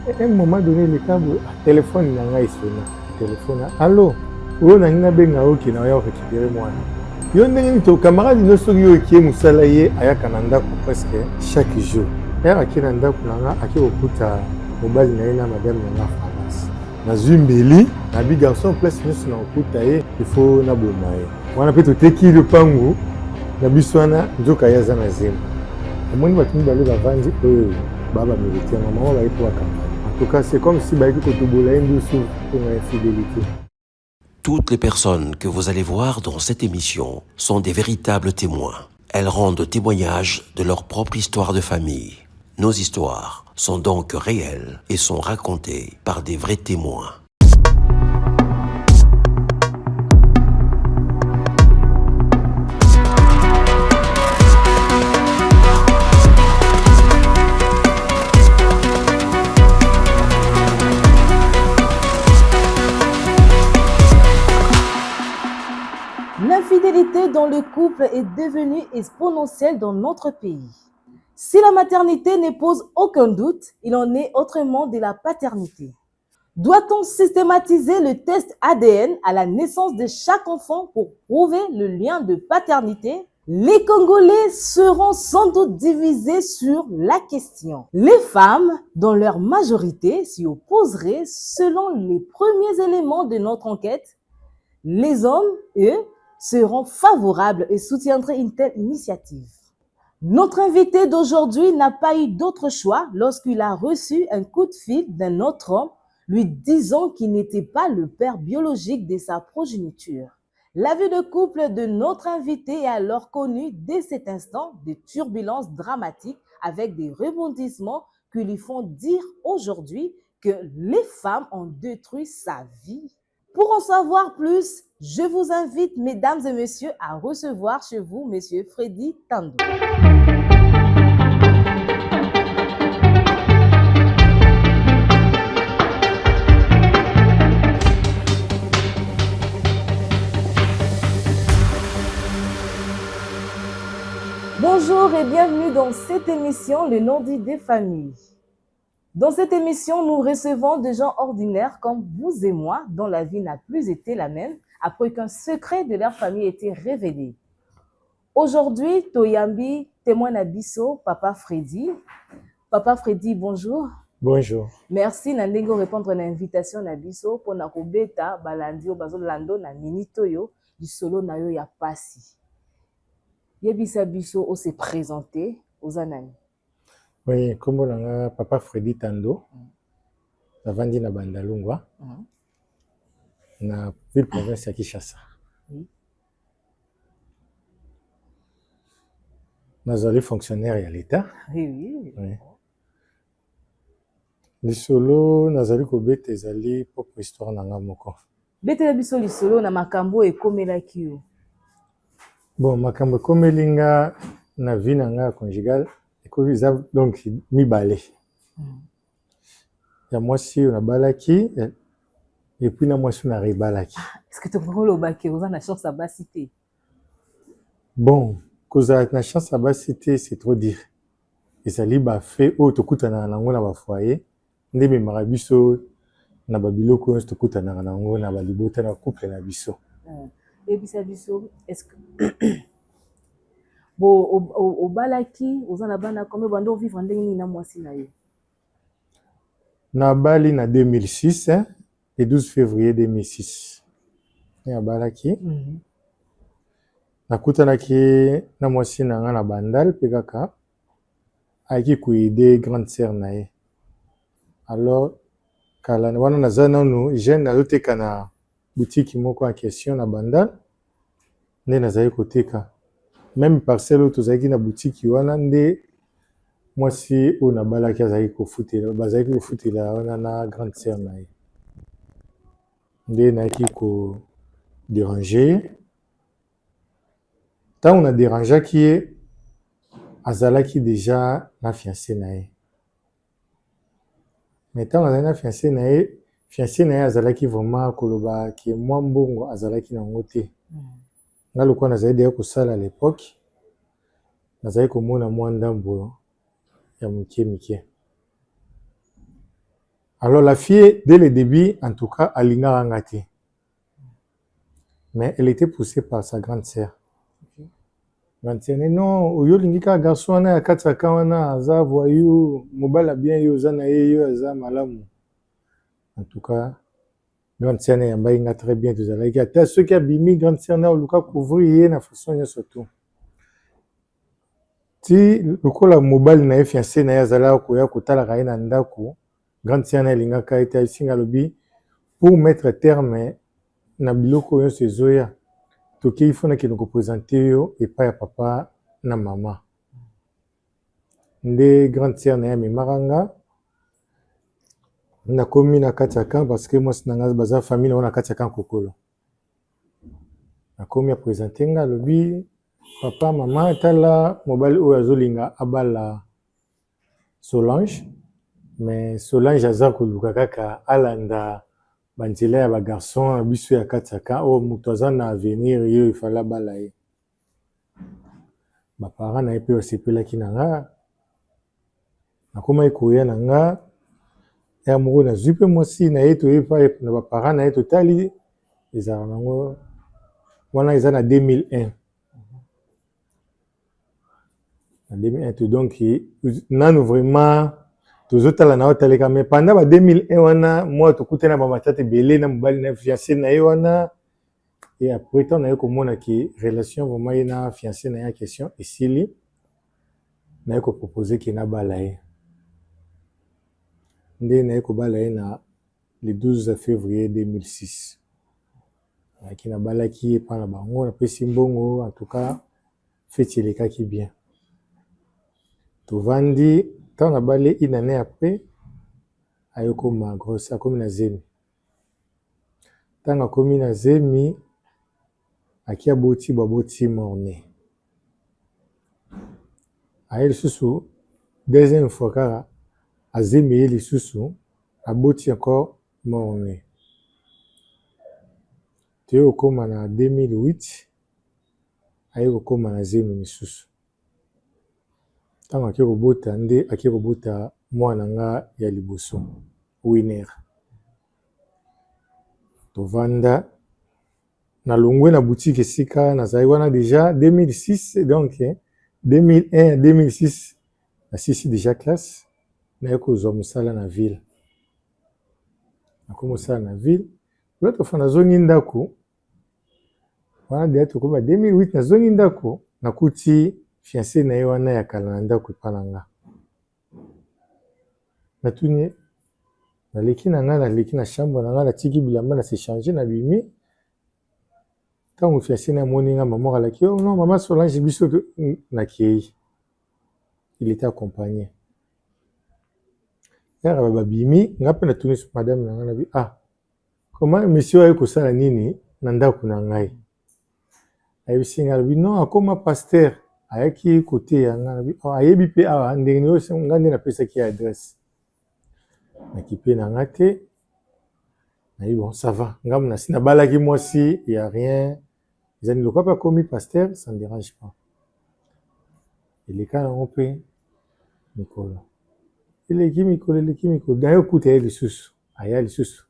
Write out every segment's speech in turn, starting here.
À un moment donné, le câble, téléphone, il a téléphone. Allô, on a une benga qui n'a rien récupéré moi. Il y a un camarade de notre qui est mousalaye à Yakananda presque chaque jour. Et à Kinanda, à qui okuta mobile na madame na France. Na zumbeli, na bi garçon place nous na okuta il faut na bomaye. On a peut être qui le pangu na biswana nzoka ya zana zema. Omoni batumi bale bavandi oyo baba militaire maman ba ito akamba. En tout cas, c'est comme si ba iko kotobola ndusu pour infidélité. Toutes les personnes que vous allez voir dans cette émission sont des véritables témoins. Elles rendent témoignage de leur propre histoire de famille. Nos histoires sont donc réelles et sont racontées par des vrais témoins. L'infidélité dans le couple est devenue exponentielle dans notre pays. Si la maternité ne pose aucun doute, il en est autrement de la paternité. Doit-on systématiser le test ADN à la naissance de chaque enfant pour prouver le lien de paternité? Les Congolais seront sans doute divisés sur la question. Les femmes, dans leur majorité, s'y opposeraient selon les premiers éléments de notre enquête. Les hommes, eux, seront favorables et soutiendraient une telle initiative. Notre invité d'aujourd'hui n'a pas eu d'autre choix lorsqu'il a reçu un coup de fil d'un autre homme lui disant qu'il n'était pas le père biologique de sa progéniture. La vie de couple de notre invité est alors connue dès cet instant des turbulences dramatiques avec des rebondissements qui lui font dire aujourd'hui que les femmes ont détruit sa vie. Pour en savoir plus, je vous invite, mesdames et messieurs, à recevoir chez vous Monsieur Freddy Tando. Bonjour et bienvenue dans cette émission, le nom-dit des familles. Dans cette émission, nous recevons des gens ordinaires comme vous et moi, dont la vie n'a plus été la même après qu'un secret de leur famille ait été révélé. Aujourd'hui, Toyambi, témoin Nabiso, Papa Freddy. Papa Freddy, bonjour. Bonjour. Merci Nandego répondre à l'invitation Nabiso pour nakobeta balandi bazo lando na minitoyo du solo na yo ya pasi. Yebisa biso o se présenter aux anani. Oui, comme on a Papa Freddy Tando, avandi na Bandalungwa, na ville province ya Kinshasa. Nazali fonctionnaire ya l'État. Oui. Lisolo nazali kobeta ezali propre histoire na nga moko. Betela biso lisolo na makambo ekomelaki yo. Bon, makambo ekomelinga na vie na nga conjugale. Donc, mibale. Ya mwasi on a balaki et puis na mwasi on a rebalaki. Est-ce que tu peux le baquer aux na chance à basité? Bon, cause na chance à basité c'est trop dire. Et ça li ba fait o tokuta na nango na ba foyer, ndebe marabiso na babiloko to kuta na nango na balibota na couple na biso. Et puis ça biso est-ce que bon au balaki aux na bana comme bando vivre ndenge na mwasi na yo. Na bali na 2006 le 12 février 2006. Ya balaki. Nakutana ki na mwasi na nga na bandal pe kaka aki kuide grande sœur na ye. Alors kala wana nazana no jeune aloteka na boutique moko en question na bandal nde nazali koteka. Même parcelle tozaki na boutique wana nde mwasi o na balaki azali kofutela bazali kofutela wana na grande sœur na ye. Nde naki ko déranger. Tant on a dérangé qui est azalaki déjà na fiancé na ye. Mais tant on a na fiancé na ye azalaki vraiment koloba ki mwa mbongo azalaki na ngote. Nga lokwa nazali deya kosala à l'époque nazali komona mwa ndambo ya mike. Alors la fille, dès le début, en tout cas, alinga rangati. Mais elle était poussée par sa grande sœur. Grande sœur, non, oyo lingika garçon wana ya kataka wana aza voyou, mobala bien yo zana yo aza malamu. En tout cas, grande sœur na yamba inga très bien tout ça. Ata ceux qui a bimi grande sœur na oluka couvrir na façon surtout. Ti lokola mobali na fiancé na yazala ko ya kotala ka ina ndako. Grande sœur na lingaka ita singa lobi pour mettre terme na biloko yo sezoya. Toki ifona ki nous présenter yo et pas ya papa na maman. Nde grande sœur na ya maranga na komi na kataka parce que moi sinanga baza famille na kataka kokolo. Na komi a présenter nga lobi papa maman tala mobile oyo azolinga abala Solange mais Solange aza koluka kaka alanda banzela ya ba garçon biso ya kataka o muto aza na avenir yo ifala bala ye ba parents na epe osepelaki na nga nakoma ekoya na nga ya moko na zupe mosi na ye toyepa na ba parents na ye totali ezala nango wana eza na 2001 na 2001 donc nanu vraiment tozotala na otaleka mais pendant ba 2001 wana moi tokutana ba matata belé na mobali na fiancé na ye wana et après tant na ye komona ki relation vraiment ye na fiancé na ya question esili na ye ko proposer ki na bala ye nde na ye ko bala ye na le 12 février 2006 ki na bala ki pa na bango na pesi mbongo en tout cas feti elekaki bien tovandi tant na balé une année après ayoko ma grosse a comme na zemi tant a comme na zemi akia boti baboti morné ayel susu deuxième fois kara azemi yeli susu aboti encore morné teo koma na 2008 ayeko koma na zemi susu tant akiko bota nde akiko bota mwana nga ya liboso winner tovanda na longwe na boutique esika nazali wana déjà 2006 donc 2001 2006 na sisi déjà classe na ekozwa mosala na ville nakoma mosala na ville lo tofanda nazongi ndako wana deja tokoba 2008 nazongi ndako nakuti fiancé na ye wana ya kala na ndako epa na nga natuni naleki na nga naleki na chambre na nga natiki bilamba na se changer na bimi ntango fiancé na amoni nga maman alaki oh non maman Solange biso nakei il était accompagné yaka babimi nga mpe natuni madame na nga nabi ah comment monsieur aye kosala nini na ndako na ngai ayebisi nga alobi non akoma pasteur ayaki kote ya nga nabi ayebi mpe awa ndenge oyo nga nde napesaki adresse nakipe na nga te nayebi bon ça va nga nasi nabalaki mwasi ya rien ezali lokwa mpe akomi pasteur ça ne dérange pas eleka nango mpe mikolo eleki mikolo naye okuta ye lisusu aya lisusu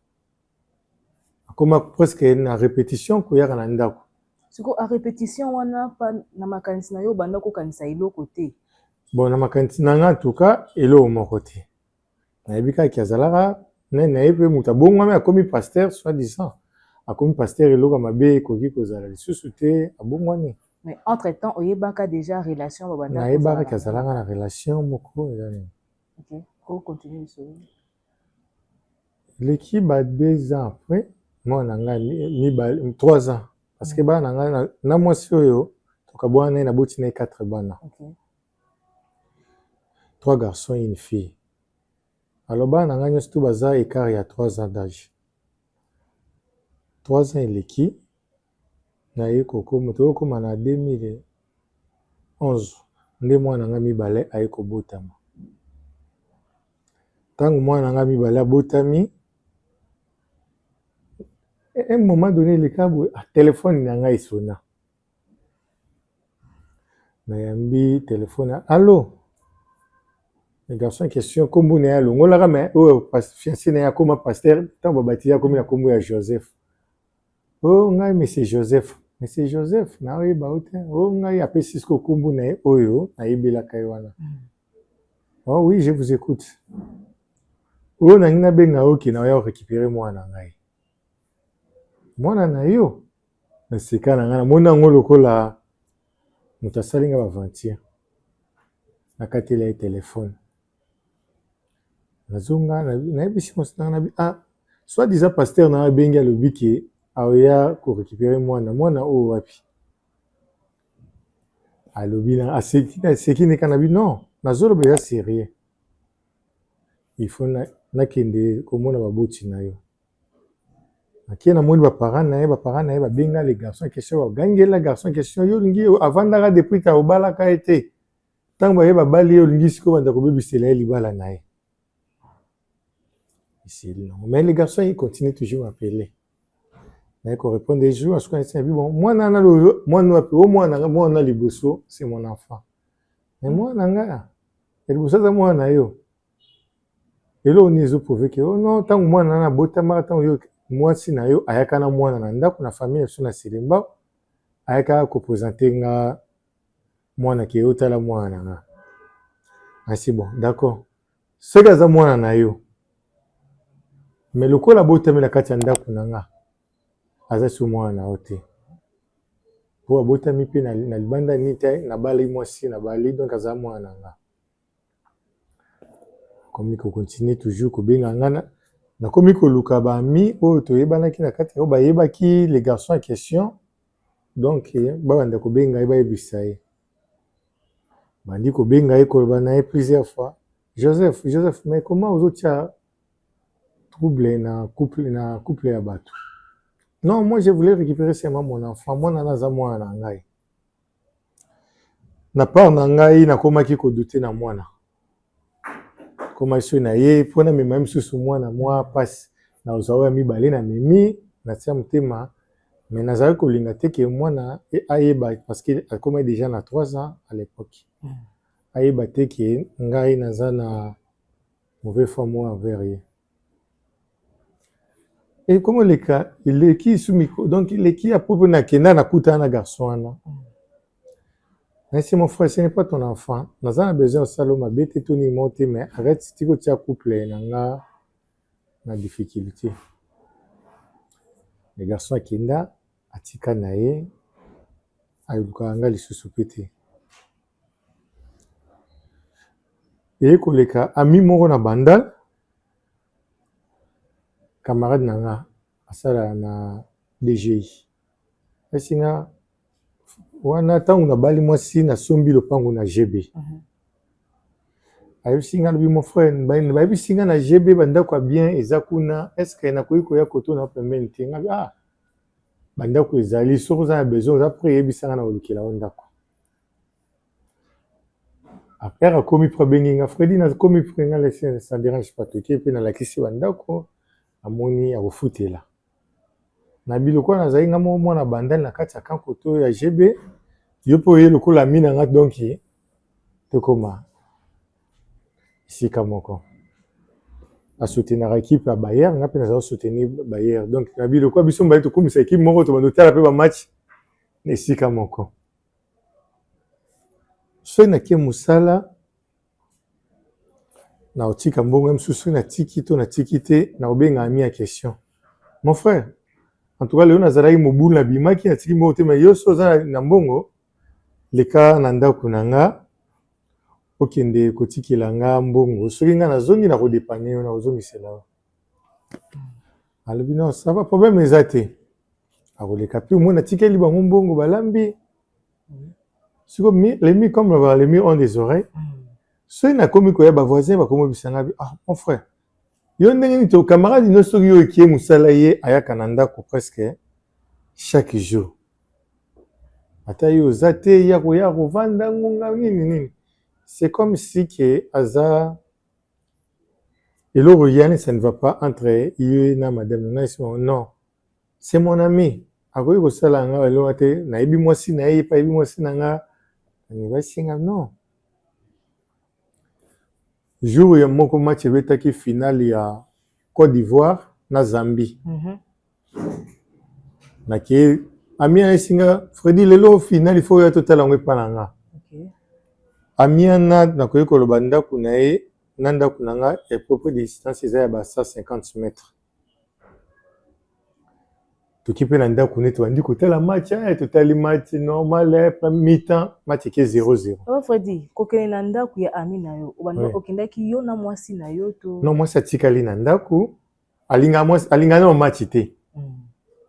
akoma presque na répétition koyaka na ndako siko a répétition wana pa na makanisi na yo banda kokanisa eloko te bon na makanisi na nga en tout cas eloko moko te nayebi kaka azalaka naye mpe moto abongwami akomi pasteur soi-disant akomi pasteur eloko mabe ekoki kozala lisusu te abongwani mais entre temps oyebaka déjà relation babanda nayebaka ki azalaka na relation moko ezali ok ko continue so eleki ba 2 ans après mwana na ngai 3 ans parce que bana na ngai na mwasi oyo tokabwana naye naboti naye 4 bana ok 3 garçons et une fille alors bana na ngai nyonso to baza écart ya 3 ans d'âge 3 ans eleki naye kokoma tokokoma na 2011 nde mwana na ngai mibale aye kobotama ntango mwana na ngai mibale abotami un moment donné eleka boye telefone na ngai esona nayambi telefone allo Le garçon en question, comme vous n'avez pas l'ongo, mais oh, fiancé n'a comme pasteur, tant que bâti a comme il a comme Joseph. Oh, ngai monsieur Joseph, monsieur Joseph, na oui ba ote. Oh, ngai appelle Cisco kumbu na oyo, na ibila kaiwana. Oh oui, je vous écoute. Oh, na ngina benga oki na ya récupérer moi na ngai. Moi na yo. Na sika na ngana mona ngolo kola mutasalinga ba ventir. Na katela téléphone. Nazonga na bisi mosna na ah soit disant pasteur na benga le biki aoya ko récupérer mwana o wapi. Alobi na aseki ne kanabi non nazolo be sérieux. Il faut na kende komona baboti na yo. Akie na moni ba parents na ye ba benga les garçons question ba gangela garçon question yo lingi avant d'ara depuis ka obala ka été. Tant ba ye ba bali yo lingi siko banda ko bebisela libala na ye. Ici non mais les garçons ils continuent toujours à appeler. Mais qu'on répond des jours à ce qu'on dit bon moi na liboso c'est mon enfant. Mais moi nanga et liboso za moi na yo. Et là on est prouvé que oh non tant moi na botama tant yo moi si na yo ayaka na mwana na ndako na famille so na silemba ayaka ko présenter nga mwana ke otala mwana na. Ah c'est bon d'accord. Ce gars za mwana na yo. Mais le kola botama na kati ya ndako na nga. Aza su mwana ote. Po botami pe na libanda nite na bali mwasi na bali donc aza mwana nga. Comme ko continue toujours ko benga ngana na komi ko luka ba mi o to yebana ki na kati o ba yebaki les garçons en question donc ba banda ko benga ba yebisaye. Bandi ko benga ko bana plusieurs fois. Joseph, mais comment aux autres trouble na couple ya bato? Non, moi je voulais récupérer seulement mon enfant. Moi nanaza mwana ngai. Na part na ngai na komaki ko douter na mwana. Koma so na ye pona me même sous mwana moi passe na ozawa mibale na mimi na tia mutema mais nazali ko linga te ke mwana ayeba parce qu'il a comme déjà na 3 ans à l'époque. Ayeba te ke ngai naza na mauvais foi moi envers ye. Et comment les cas, il est qui sous micro, donc il est qui à propos na kena na kuta na garçon na. Ainsi mon frère, ce n'est pas ton enfant. Nous avons besoin de saloma bête tout ni monter mais arrête si tu as couple na na difficulté. Les garçons kenda atika nae ayuka anga lisusu pete. Et koleka ami moko na bandal camarade nanga asala na DGI. Esinga wana tangu na bali mwasi na sombi lopango na GB. Ayo singa lobi mon frère bayi singa na GB banda kwa bien ezakuna est-ce que na koyiko ya koto na pembeni tinga ah banda ko ezali soko za besoin za prier bisanga na olukela ondako. Après a komi probenga Freddy na komi prenga laisser ça dérange pas to ki pe na lakisi bandako amoni ya kofutela. Na biloko na zainga mo na bandal na kati ya kankoto ya GB yo po ye lokola mina nga donc te koma sika moko a soutenir équipe à Bayer nga pe na soutenir Bayer donc na biloko biso mba to komisa équipe moko to bando tala pe ba match ne sika moko so na ke musala na otika mbongo msusu na tikite na obenga ami ya question mon frère. En tout cas, Léon Azaraï Moboula Bima qui a tiré mon thème, yo soza nambongo, les cas nanda kunanga, okende kotiki langa mbongo, sokinga na zongi na rodépane, on a ozongi cela. Alors, non, ça va, problème est athée. Alors, les capis, moi, na tike liba mbongo, balambi. C'est comme les mi comme les mi ont des oreilles. Soit na komi koya ba voisin, ba komo bisanga, ah, mon frère. Yo ndenge ni to camarade no soki yo ekie musala ye ayaka na ndako presque chaque jour. Ata yo zate ya kovanda ngonga nini. C'est comme si que aza eloko yani ça ne va pas entre yo na madame non. C'est mon ami. Akoyi kosala nga eloko te na yebi mwasi na ye pa yebi mwasi na nga ni basinga non. jour ya moko match ebetaki finale ya Côte d'Ivoire na Zambie. Nake Amia esinga Freddy lelo finale faut ya total ngwe pananga. Okay. Amia na koyi koloba ndako na ye na ndako nanga et propre distance eza ya ba 150 mètres. Tokipe na ndako ne to andi kotala match totali match normal mi-temps match ke 0-0. Oh Freddy, kokene na ndako ya Ami na yo. Obanda okendaki yo na mwasi na yo to. Non mwasi atikali na ndako alinga na match te.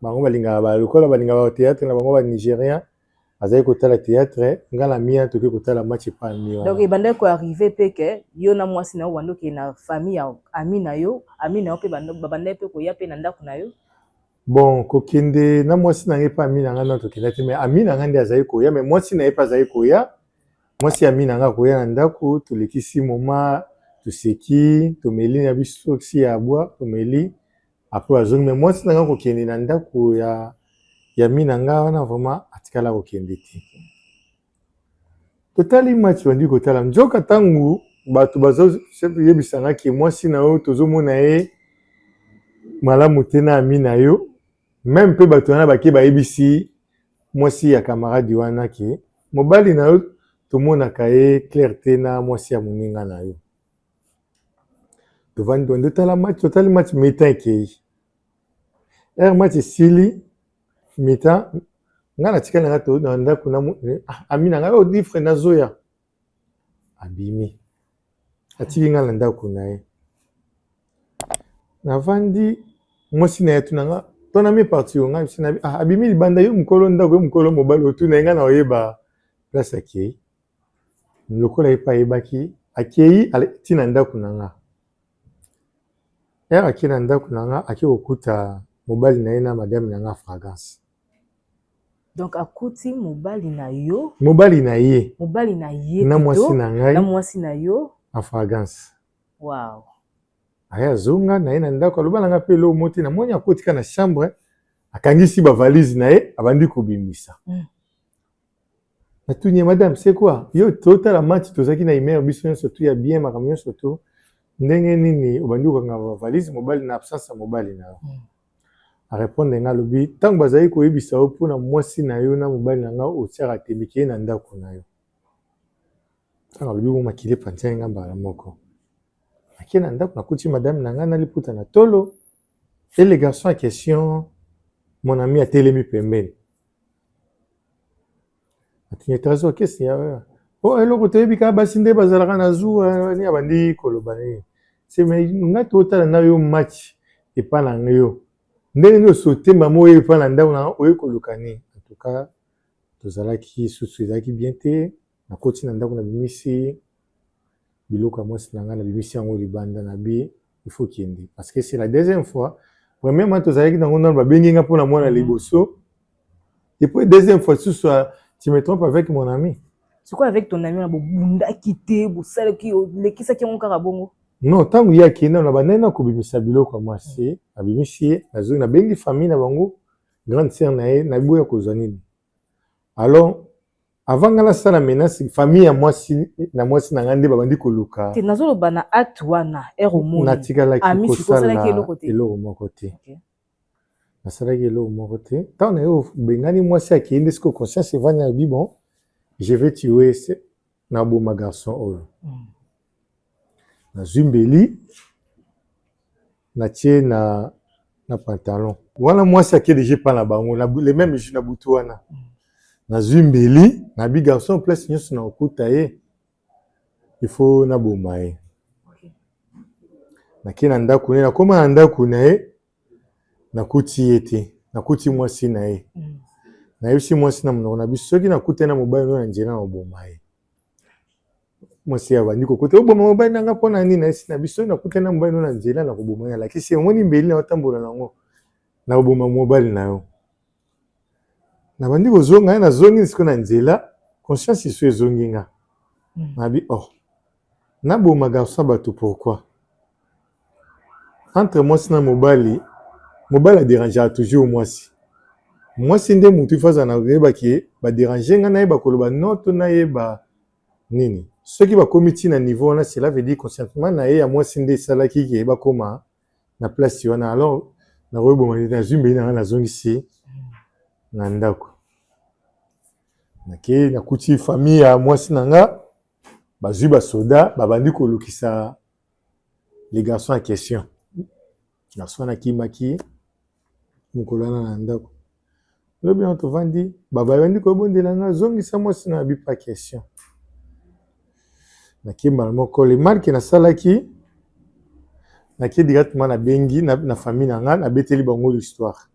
Bango balinga ba lokola balinga ba théâtre na bango ba Nigérien azali kotala théâtre ngala mia toki kotala match pa mi. Donc ebanda ko arriver peke yo na mwasi na yo wando ke na famille ya Ami na yo pe banda pe ko ya pe na ndako na yo. Bon kokende na mwasi na nge pa Ami na nga to kenda te mais Ami na nga ndi azali koya mais mwasi na ye pa azali koya. Mwasi Ami na nga koya na ndako tolekisi moma toseki tomeli na biso si ya bois tomeli. Après azongi mais mwasi na nga kokende na ndako ya Ami na nga wana vraiment atikala kokende te. Totali match wandi kotala nzoka tangu bato bazo yebisanga ki mwasi na yo tozomona ye malamu te na Ami na yo même pe bato wana bake bayebisi mwasi ya camarade wana ki mobali na yo tomonaka ye clair te na mwasi ya moninga na yo. Tovandi totali match mi-temps ekei. Match sili mi-temps nga natikala nga to na ndako na Ami na nga o difre na zoya abimi atiki nga na ndako na ye navandi mwasi na ye tuna nga tona mi parti yo nga bisina abimi libanda yo mukolo ndako yo mukolo mobali otuna nga na oyeba place akei lokola ye pa yebaki akei tina ndako na nga akei na ndako na nga akei kokuta mobali na ye na madame na nga Fragance. Donc akuti mobali na yo na mwasi na ngai na mwasi na yo en Fragance. Wow. Aya zonga na ye na ndako aloba na nga pe lo moti na moni akotika na chambre akangisi ba valise na ye abandi kobimisa. Natuni madame c'est quoi yo total match tozaki na imer biso surtout ya bien makamyo surtout ndenge nini obandi kokanga ba valise mobali na absence mobali na yo. A répondre nga lobi tango bazali koyebisa yo mpona mwasi na yo na mobali na nga otiaka tebiki ye na ndako na yo. Tango lobi bomakile pantia nga mbala moko akie na ndako nakuti madame na nga na liputa na tolo et le garçon en question mon ami atelemi pembeni atinye trésor kesi ya eloko toyebi kaka basi nde bazalaka na zuwa ni abandi koloba ne se mais nga totala na yo match epa na yo ndenge nini osotemba mo oyo epa na ndako na oyo koluka ni en tout cas tozalaki susu ezalaki bien te nakoti na ndako na bimisi biloko ya mwasi na nga na bimisi yango libanda na bi il faut kende parce que c'est la deuxième fois. Premièrement tozalaki nango nano babengi nga mpona mwana liboso et puis deuxième fois susu tu me trompes avec mon ami. C'est quoi avec ton ami na bobunda kité bosalaki lekisaki yango kaka bongo? Non tango ya kende na bandai na kobimisa biloko ya mwasi abimisi ye nazongi nabengi famille na bango grande sœur na ye na boya kozwa nini. Alors avant nga nasala menace famille ya mwasi na mwasi na nga nde babandi koluka te nazoloba na acte wana eromoni natikalaki kosala eloko moko te. Nasalaki eloko moko te ntango na yo bengani mwasi akende siko conscience evani ya bi bon je vais tuer na boma garçon oyo nazwi mbeli natie na pantalon wana mwasi akedeje pa na bango le même jour na butu wana nazwi mbeli na bi garçon place nyonso na okuta ye il faut na boma ye nake na ndako ne nakoma na ndako na ye nakuti ye te nakuti mwasi na ye nayebisi mwasi na monoko na biso soki nakuti na mobali no na nzela na oboma ye mwasi abandi kokuta oboma mobali nanga mpona nini nayesi na biso nakuti na mobali no na nzela na koboma ye alakisi omoni mbeli na otambola nango na oboma mobali na yo nabandi kozonga ye nazongi siko na nzela conscience iso ezongi nga nabi naboma garçon bato pourquoi entre mwasi na mobali aderangeaka toujours mwasi nde mutu faza na yebaki badérange nga nayeba koloba noto nayeba nini ceux qui va committer na niveau là, cela veut dire consentement na ye à moi sinde sala qui va koma na place wana. Alors na robo na zumbi na zongisi na ndako. Nake na kuti famille ya moi sinanga bazui ba soda babandi ko lukisa les garçons en question. Garçon na kimaki mukolana na ndako. Le bien to vandi babandi ko bondelanga zongisa moi sina bi pas question. Nake malmoko le mal qui na salaki nake directement na bengi na famille nanga na beteli bango l'histoire.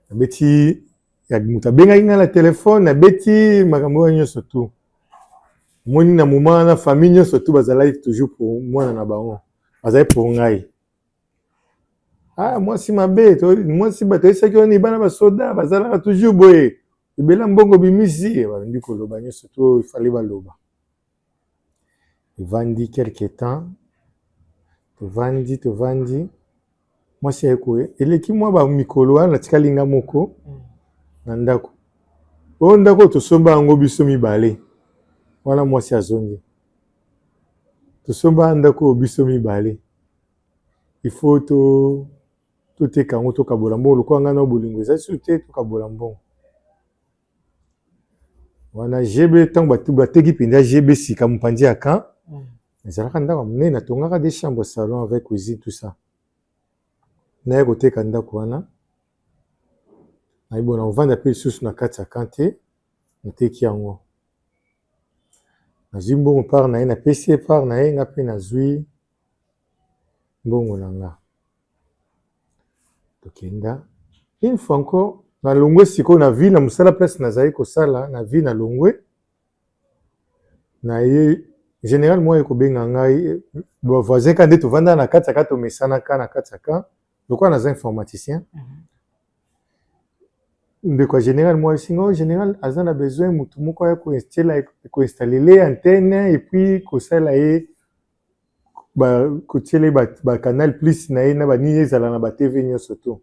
Na beti ya muta benga inga la téléphone na beti makambo nyonso tout. Moni na moment na famille nyonso tout bazala toujours pour moi na bango. Bazala pour ngai. Ah moi si mabe to moi si bato saki oni bana ba soda bazala toujours boye. Ibela mbongo bimisi bandi ko loba nyonso tout il fallait ba loba. Il vandi quelque temps. Te vandi. Moi c'est ekoué. Eleki moi ba mikolo wana tikalinga moko na ndako. O ndako to somba ngo biso mibale. Wana moi c'est azongi. To somba ndako biso mibale. Il faut to te kango to kabola mbongo lokwa ngana bolingo za sute to kabola mbongo. Wana jebe tango batu bateki pinda jebe sika mupandi aka. Ezalaka ndako munene na tongaka des chambres salon avec cuisine tout ça. Na côté kanda kwana. Na ibona ovanda pe susu na kati ya kante nteki yango. Na zimbongo par na na PC par na nga pe na zui mbongo nanga. Tokenda. Une fois encore na longwe siko na vie na musala place na zai ko sala na vie na longwe. Na ye général moi ko benga ngai bo voisin quand tu vanda na kati ya kato mesana ka na kati ya ka. Donc on a un informaticien. De quoi général moi sinon général azan a besoin mutu moko ya ko installer les antennes et puis ko sala e ba ko tiele ba canal plus na ba ni ezala na ba TV nyonso to.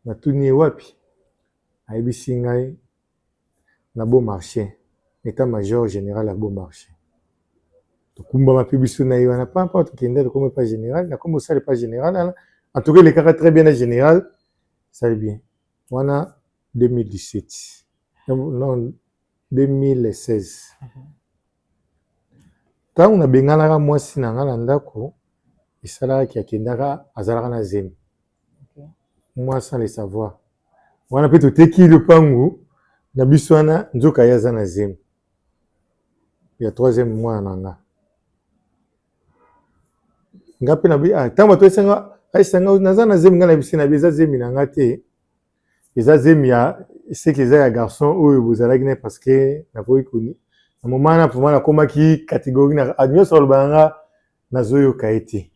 Na tuni wapi? Aibisi ngai na bon marché. État major général à bon marché. To kumba ma publicité na yo na pas importe kende comme pas général, na comme ça pas général. En tout cas, les caractères très bien en général, ça est bien. On a 2017. Non, 2016. Quand on a bengala moi sinanga landako, et ça là qui a kendaka azalaka na zem. Moi sans le savoir. On a peut tout teki le pangu na biswana nzoka yaza na zem. Il y a troisième mois nanga. Ngapi na bi tamba to senga aisanga nazana zemi ngana bisina biza zemi na ngate eza zemi ya c'est que ya garçon ou vous allez parce que na voi kuni na moment na pour na koma ki catégorie na admio sur le banga na zoyo kaiti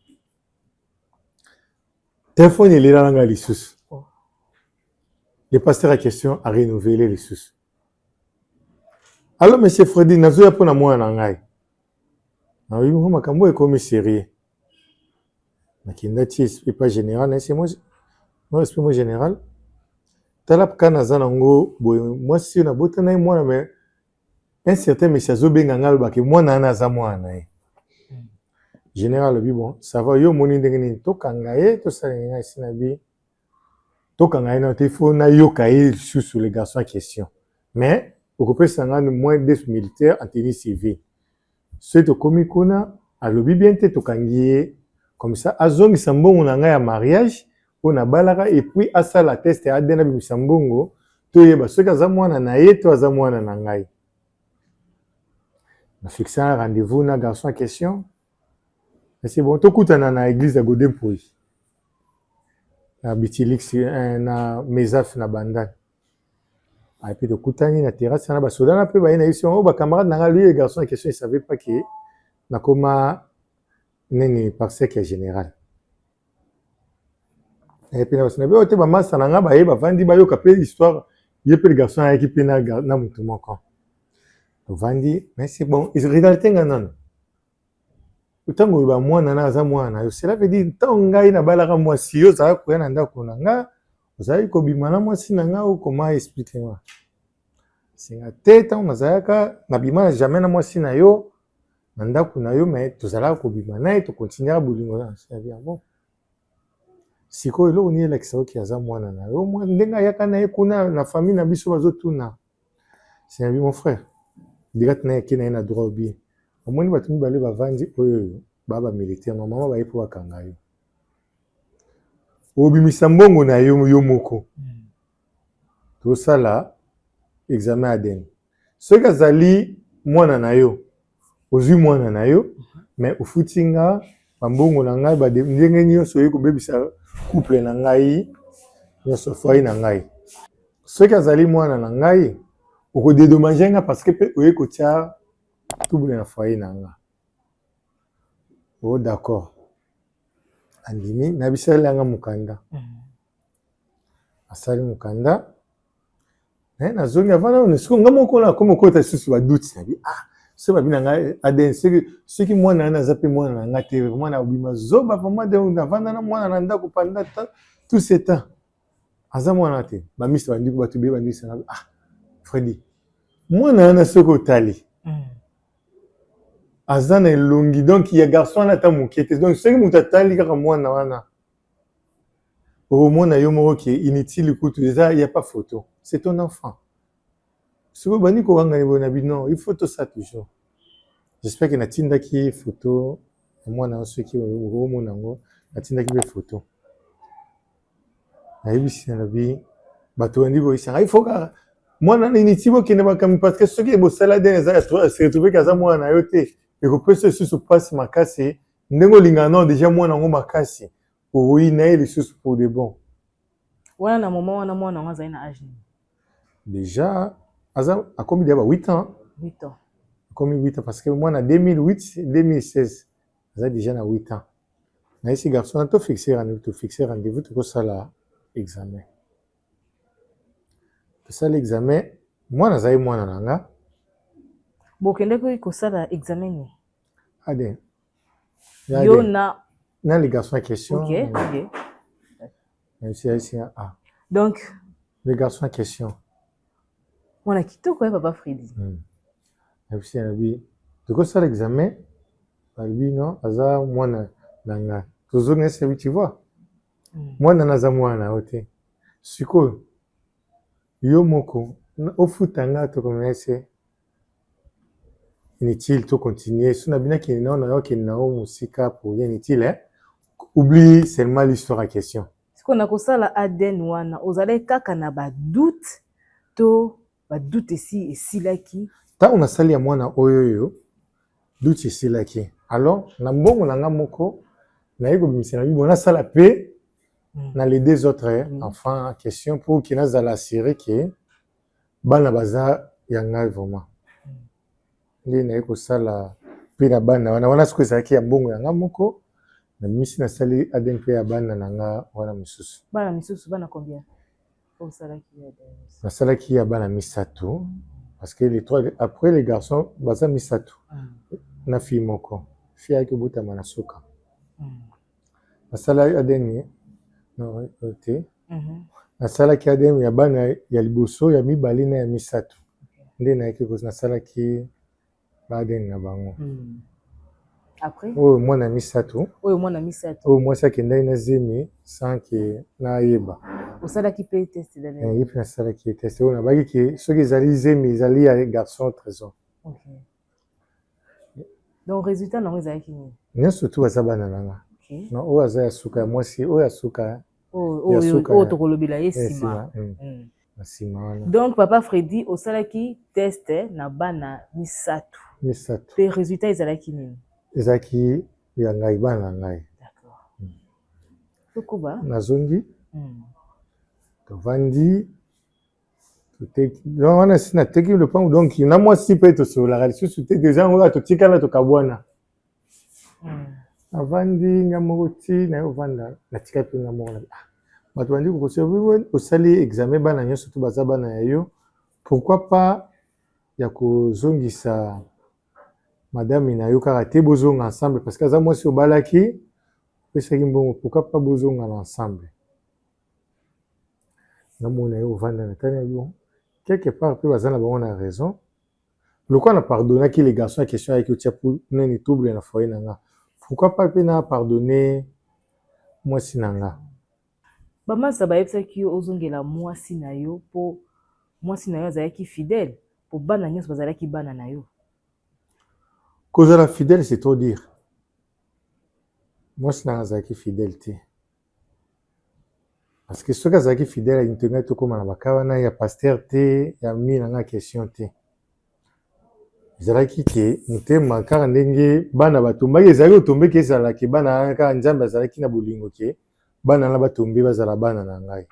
téléphone il est là nga lisusu le pasteur a question à renouveler les sous. Alors monsieur Freddy nazoya pona mwana na ngai na oui mo makambo e comme sérieux. C'est pas général, c'est moi c'est moi général. Talap kana zanango moi si na botana moi mais un certain monsieur Zobenga ngalba que moi na za moi na général bi bon ça va yo moni ndengeni to kangaye to salinga sinabi to kangaye na téléphone na yo kaye sur les garçons en question mais occuper sanga moins des militaires en tenue civile c'est to komikona a lobi bien te to kangiye. Comme ça, azongi sambongo na ngai ya mariage, on a balaka et puis asa la test et adena bi sambongo, to yeba soki aza mwana na ye to aza mwana na ngai. Na fixé un rendez-vous na garçon en question. Et c'est bon, to kutana na église à Godin Pouy. Na Bitilix na Mesaf na Bandan. Et puis to kutani na terrasse na ba soda na pe ba ina ici on ba camarade na lui garçon en question, il savait pas que na koma neni parce que général. Et puis na sinabe ote ba masa na nga ba yeba vandi ba yo kapé histoire yepe le garçon a équipé na mutu moko. To vandi mais c'est bon, ils réalité ngana. Utango ba mwana na za mwana yo cela veut dire tonga ina balaka mwasi yo za ko yana ndako na nga ozali ko bimana mwasi na nga o comment expliquer moi. singa te ntango nazalaka nabima jamais na mwasi na yo na ndako na yo me tozalaka kobima na ye tokontinuaka bolingo na ya bon sikoyo eloko nini elakisa oki aza mwana na yo ndenge ayaka na ye kuna na famille na biso bazotuna sinabi mon frère direct na ye ake na ye na droit obie omoni bato mibale bavandi oyo baa bamilitaire normalement baye mpo bakanga yo obimisa mbongo na yo yo moko tosala examen ADN soki azali mwana na yo ozwi mwana na yo me ofuti nga bambongo na ngai ndenge nyonso oyi kobebisa couple na ngai nyonso foyer na ngai soki azali mwana na ngai okodedommage nga parce que mpe oye kotia trouble na foyer na nga d'accord andimi nabisali yanga mukanda asali mukanda nazongi avana nesiko nga moko na komo kota susu baduti nabi so babi na ngai ADN soki mwana wana aza mpe mwana na nga te mwana obima zoba vraiment de navanda na mwana na ndako panda tout ce temps aza mwana te bamisi bandiko bato bie bandisi na Freddy mwana wana soki otali aza na elongi donc ya garçon wana ata moke te donc soki moto atali kaka mwana wana okomona yo moko ke inutile kutu eza ya pas photo c'est ton enfant soki bandi kowanga boye na bino il faut ça toujours j'espère que natindaki photo ya mwana soki okomona yango natindaki mpe photo nayebisi na lobi bato bandi koyisanga il faut kaka mwana na inutile bokende makambo parce que soki bosala ADN eza se retrouve kaza mwana na yo te ekopesa lisusu mpasi makasi ndenge olingana nao deja mwana yango makasi oyi na ye lisusu pour de bon wana na moment wana mwana yango azali na age nini déjà aza akomi deya ba 8 ans 8 ans akomi 8 ans parce que mwana 2008 2016 aza déjà na 8 ans na yesi garçon na to fixe rendez-vous tokosala examen tosala examen mwana azali mwana na nga bokendeki kosala examen ni ADN yo na les garçons en question ok donc les garçons en question mwana kitoko ya papa Freddy nabisi nabi tokosala examen balobi non aza mwana na nga tozongi esi yabi tu vois mwana naza mwana na yo te sikoyo yo moko ofuta nga tokomona ese inutile to continuer so na bina kende nao na yo kende nao mosika pour rien inutile oublie seulement l'histoire en question siko na kosala ADN wana ozalaki kaka na badoute to badoute esilaki ntango nasali ya mwana oyo doute esilaki alors na mbongo na nga moko naye kobimisa na bibo nasala mpe na les deux autres enfants en question pour ke nazala assuré ke bana baza ya ngai vraiment nde naye kosala mpe na bana wana siko ezalaki ya mbongo ya nga moko na misi nasali ADN mpe ya bana na nga wana misusu bana combien nasalaki ya bana misato parce que les trois après les garçons baza misato na fille moko fille ayaki obotama na suka nasalaki ADN te nasalaki ADN ya bana ya liboso ya mibale na ya misato nde nayaki nasalaki ADN na bango après oyo mwana misato oyo mwasi akendaki na zemi sans ke nayeba osalaki mpe test ye mpe nasalaki test oyo nabaki ke soki ezali zemi ezali ya garçon trésor donc résultat nango ezalaki nini nyonso tu baza bana na nga oyo aza ya suka ya mwasi oyo ya suka oyo tokolobela ye nsima na nsima wana donc papa Freddy osalaki test na bana misato mpe résultat ezalaki nini ezalaki ya ngai bana na ngai tokoba nazongi tovandi wana si nateki lopango donc na mwasi mpe tosololaka lisusu te deja ngo totikala tokabwana avandi nga moko ti naye ovanda natika mpe nga moko bato bandi kokosa osali examen bana nyonso to baza bana ya yo pourquoi pas ya kozongisa madame na yo kaka te bozonga ensemble parce que aza mwasi obalaki opesaki mbongo pourquoi pas bozonga na ensemble namona yo ovanda na tani ya yo quelque part pe bazana bango na raison. Pourquoi on a pardonné que les garçons à question avec le pour nani trouble na foyer nanga. Pourquoi pas pe na pardonner moi sinanga. Bamasa bayebisaki yo ozongela mwasi na yo po mwasi na yo azalaki fidèle po bana nyonso bazalaki bana na yo. Kozala fidèle c'est trop dire. Mwasi nanga azalaki fidèle te. Parce que soki azalaki fidèle alintongai tokóma na baka wana ya pasteur te ya mi nanga question te. Ezalaki ke motema kaka ndenge bana batombaki ezalaki otombeki ezalaki bana kaka nzambe azalaki na bolingo ke bana na batombi bazala bana na ngai.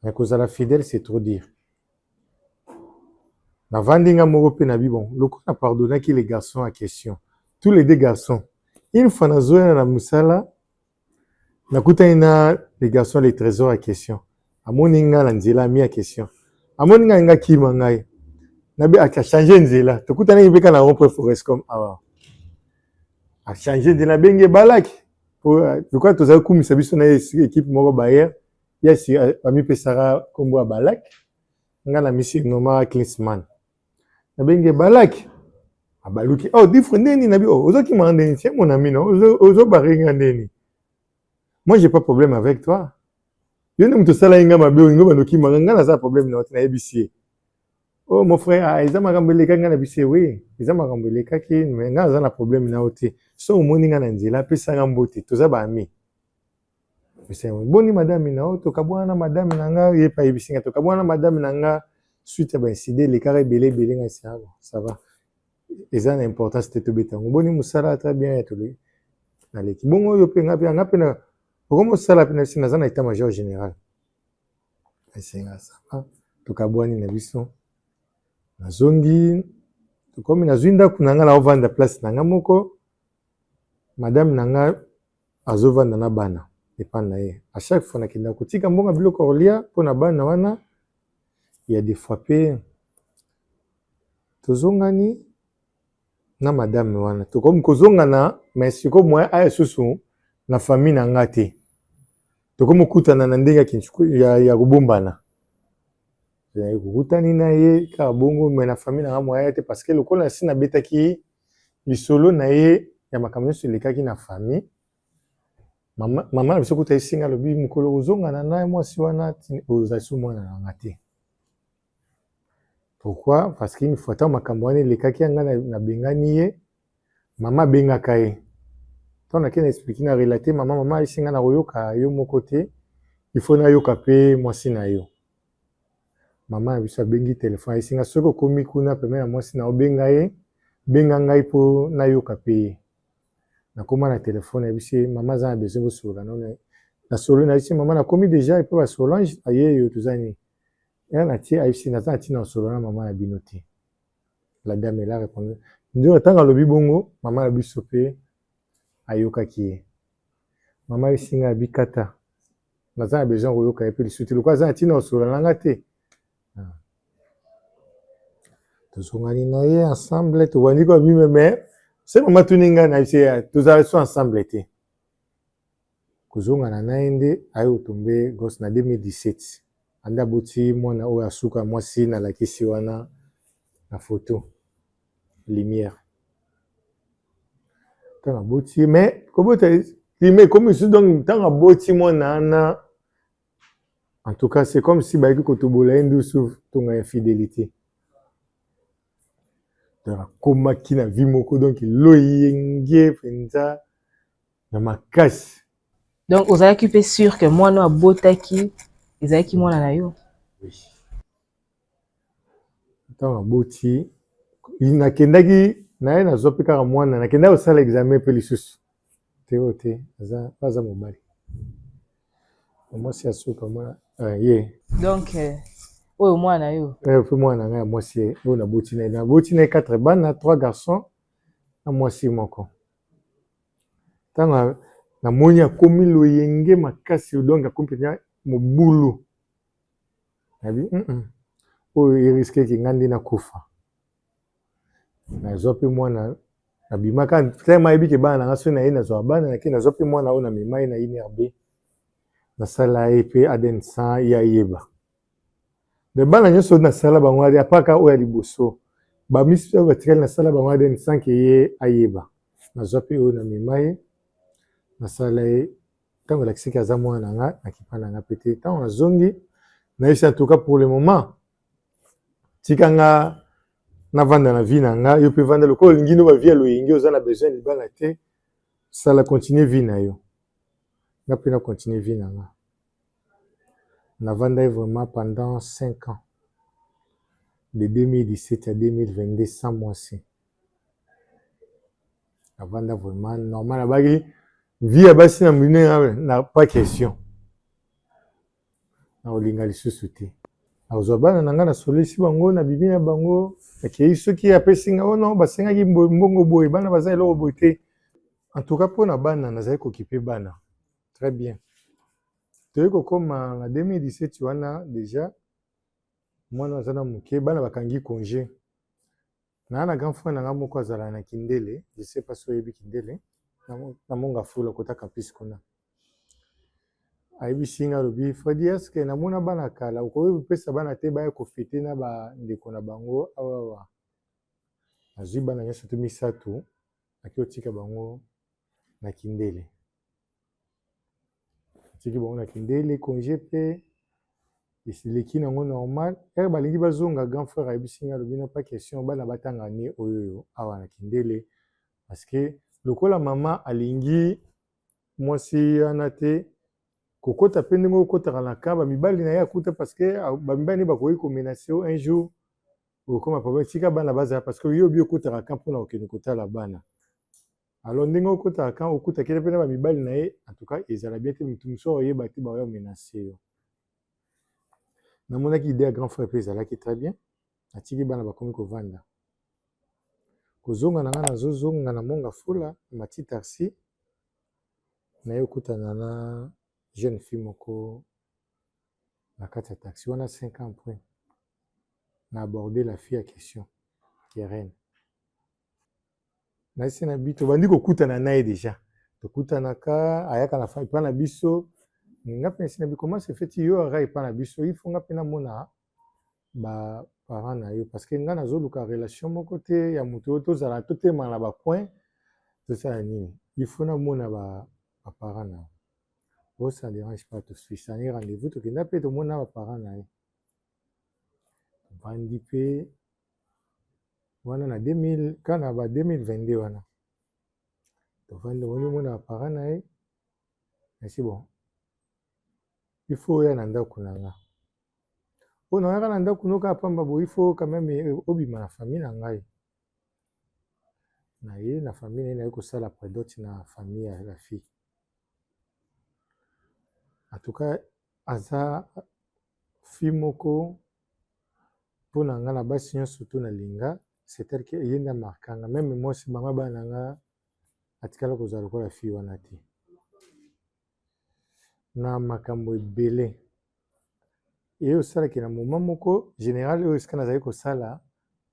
Mais kozala fidèle c'est trop dire. Navandi nga moko pe na bibon loko na pardonnaki les garçons à question. Tous les deux garçons. Une fois nazoya na musala nakutani na les garçons les trésors à question. Amoni nga na nzela mi à question. Amoni nga kima ngai. Nabi a changé nzela. Tokutani ibeka na rompre forest comme awa. A changé de la benge balaki. Pourquoi tozali kumisa biso na équipe moko bayer. Yasi ami pesara kombo a balaki. Nga na misi noma Klinsmann. Na benge balaki. Abaluki. Oh, different neni nabi. Oh, ozo ki mandeni. C'est mon ami non. Ozo baringa neni. Moi j'ai pas problème avec toi. Yo ne mto sala inga mabe ingo banoki manga na za problème na na ebisi. Oh mon frère, ils ont marambelé quand on a bissé oui, ils ont marambelé quand mais quand on a problème na oti. So au monde ngana nzela pesa ngambote, toza ba ami. C'est boni madame na oto kabwana madame nanga ye pa ebisinga to kabwana madame nanga suite ba incident les carré belé nga ça va. Ils ont l'importance de te betango. Boni musala très bien et tout. Na leki bongo yo pe nga pe na comme musala pe na sina za na état major général. C'est ça. To kabwani na biso. Nazongi comme nazwinda kunanga na ovanda place nanga moko madame nanga azovanda na bana epana ye à chaque fois nakenda kotika mbonga biloko kolia pona bana wana il y a des fois pe tozongani na madame wana to comme kozongana mais siko moi a susu na famille nanga te to comme kutana na ndenge ya kubombana. Kukutani na ye ka bongo me na famille na moya te parce que le kola si na betaki lisolo na ye ya makamyo selekaki na famille mama biso kuta isinga lobi mukolo uzonga na naye mwasi wana ozasu mwana na ngate. Pourquoi? Parce qu'il faut ta makambo wana lekaki nga na bengani ye mama bengaka ye. Tant na kena expliquer na relater mama isinga na royoka yo moko te il faut na yoka pe mwasi na yo. Maman biso bengi téléphone isinga soko komi kuna peme na mwasi na obenga ye benga ngai po na yoka pe na koma na téléphone biso maman za besoin de sola non na solo na ici maman na komi déjà et peut Solange aye yo tuzani ya na ti ici na za ti na solo na maman ya binoti. La dame elle a répondu ndio tanga lobi bongo maman na biso pe ayoka ki maman isinga bikata na za besoin de yoka et puislisuti lokwa za ti na solo na ngate. Tozongani na ye ensemble tobandi ko bime mais c'est maman tuninga na ise tozala so ensemble te kozongana na ende ayo tombe gos na 2017 anda boti mwana oyo asuka mwasi na lakisi wana na photo lumière tanga boti mais kobota lumière comme si donc tanga boti mwana na en tout cas c'est comme si baiki kotobola endo sur tonga infidélité. Koma ki na vie moko donc loyenge penza na makasi. Donc ozalaki pe sûr que moi no abotaki ezalaki mwana na yo. Oui. Tant aboti inakendaki na ye nazopi kaka mwana nakenda osala examen pe lisusu te aza mobali. Mwasi asuka mwana ye. Donc oyo mwana yo. Pe mwana nga mwasi oyo na boti na 4 bana 3 garçons na mwasi moko. Tanga na moni akomi loyenge makasi donc akompenya mobulu. Nabi oyo iriske ki ngandi na kufa. Na zopi mwana abimaka tellement ebike bana nga so na ye na zo bana na ke na zopi mwana oyo na mimai na inerbe. Na sala epe aden san ya yeba. de bana nyonso na sala bango ade apaka oyo ya liboso bamisi oyo batikali na sala bango ade sanke ye ayeba nazwa mpe oyo na mema ye nasala ye ntango elakisaki aza mwana na nga nakipa na nga pete ntango nazongi nayesi en tout cas pour le moment tika nga navanda na vie na nga yo mpe vanda lokola olingi no bavie ya loyenge oza na besoin libala te sala continue vie na yo nga mpe na continue vie na nga navanda ye vraiment pendant 5 ans de 2017 à 2022 sans mois si navanda vraiment normal abaki vie ya basi na mwine na pas question na olinga lisusu te azwa bana na nga nasolisi bango na bibi na bango akei soki apesi nga ono basengaki mbongo boye bana baza eloko boye te en tout cas mpona bana nazali kokipe bana très bien toyei kokóma na 2017 wana déjà mwana aza na moke bana bakangi congé naa na grand frère na nga moko azala na kindele je sais pas so oyebi kindele na monga fula kota kapisi kuna ayebisi nga alobi fredi eske namona bana kala okoki kopesa bana te baya kofete na bandeko na bango awawa azwi bana nyonso to misato aki otika bango na kindele atiki bango na kindele congé mpe esileki nango normal ere balingi bazonga grand frère ayebisi nga alobi na pas question bana batanga ne oyoyo awa na kindele parce que lokola mama alingi mwasi wana te kokota mpe ndenge okotaka na ka bamibali na ye akuta parce que bamibali ne bakoki komenase un jour okoma problème tika bana bazala parce que yo obi okotaka ka mpona kokende kotala bana alors ndenge okotaka ka okutakeli mpe na bamibali na ye en tout cas ezala bien te motu mosusu oyeba te baoya omenase yo namonaki ide ya grand frère mpe ezalaki très bien atiki bana bakomi kovanda kozonga na nga nazozonga na monga fula mati taxi naye okutana na jeune fille moko na kati ya taxi wana 5 ans après na abordé la fille à question qui est reine naisi na bi tobandi kokutana na ye déjà tokutanaka ayaka na fa epa na biso nga mpe nasi na bi comment se fait yo ara epa na biso ifo nga mpe namona baparent na yo parce que nga nazoluka relation moko te ya moto oyo tozala totema na bapoint tosala nini ifo namona baparent na yo oh ça dérange pas tout de suite ça n'est rendez-vous tokenda mpe tomona baparent na ye tovandi mpe wana na 2000 kana ba 2022 wana tovandi omona baparent na ye nasi bon il faut oya na ndako na nga mpo naoyaka na ndako noka pamba boye il faut quand même obima na famille na ngai na ye na famille na ye naye kosala prédote na famille ya la fille en tout cas aza fille moko mpo na nga na basi nyonso to nalinga c'est-à-dire que ye nde amarkanga meme mwasi banga bana na nga atikala kozala lokola fille wana te na makambo ebele ye osalaki na moment moko général oyo esika nazali kosala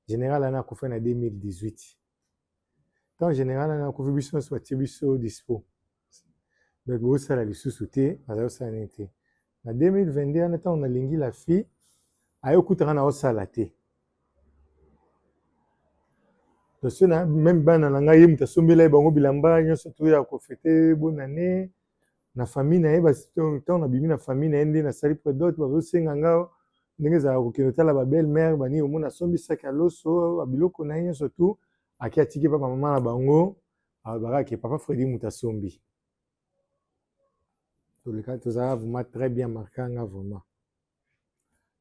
général ana akufa na 2018 ntango général ana akufi biso nyonso batie biso dispo donc bosala lisusu te nazali kosala nini te na 2022 wana ntango nalingi la fille aye okutanga na osala te toso na même bana na ngai ye moto asombela ye bango bilamba nyonso to ya kofete bonane na famille na ye ntango nabimi na famille na ye nde nasali prédote bazosenga nga ndenge ezalaka kokende otala babelle mare bani omona asombisaki ya loso babiloko na ye nyonso tu aki atiki papa mama na bango bakaki papa fredi moto asombi tozala vraiment très bien markanga vraiment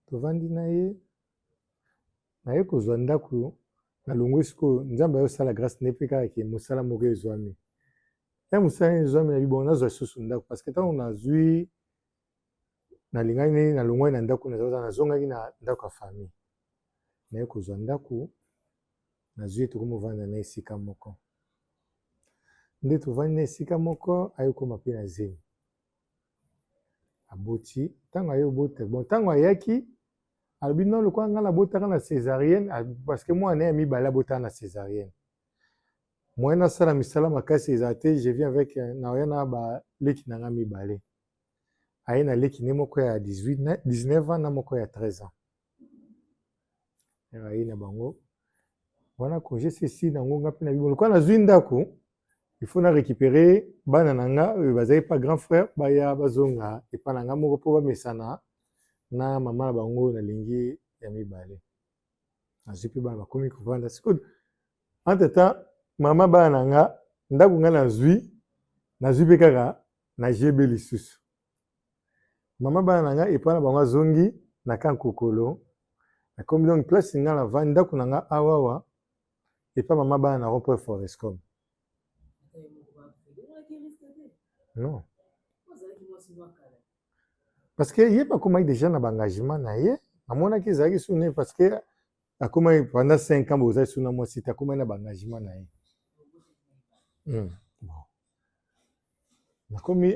tovandi na ye kozwa ndako na longwe sikoyo nzambe ayosala grâce ne mpe kaka ke mosala moko ezwami ya mosala ezwami na libongo nazwa lisusu ndako parce que ntango nazwi nalingani na longwai na ndako nazongaki na ndako ya famille naye kozwa ndako nazwi tokomovanda na esika moko nde tovandi na esika moko ayekoma mpe na zemi aboti ntango aye obota bon ntango ayaki alobi non lokola nga nabotaka na césarienne parce que mwana ya mibale abotaka na césarienne moyen nasala misala makasi eza te je viens avec naoya na baleki na nga mibale aye na leki ne moko ya 19 ans na moko ya 13 ans ayi na bango wana congé ceci nango nga pe na bibolo kwa nazwi ndako il faut na récupérer bana nanga bazali pas grand frère baya bazonga epa nanga moko po bamesana na mama na bango nalingi ya mibale nazwi mpe bana bakomi kovanda sikoyo entre temps mama bana nanga ndako nga nazwi mpe kaka na jebe lisusu mama bana nanga epa na bango azongi na kankokolo nakomi donc place nga na vandi ndako nanga awawa epa mama bana na rond-point Forescom. Non. Parce que il pas comment déjà na engagement na ye amona ki zaki sune parce que akoma pendant 5 ans bozali suna moi sita akoma na engagement na ye. Bon.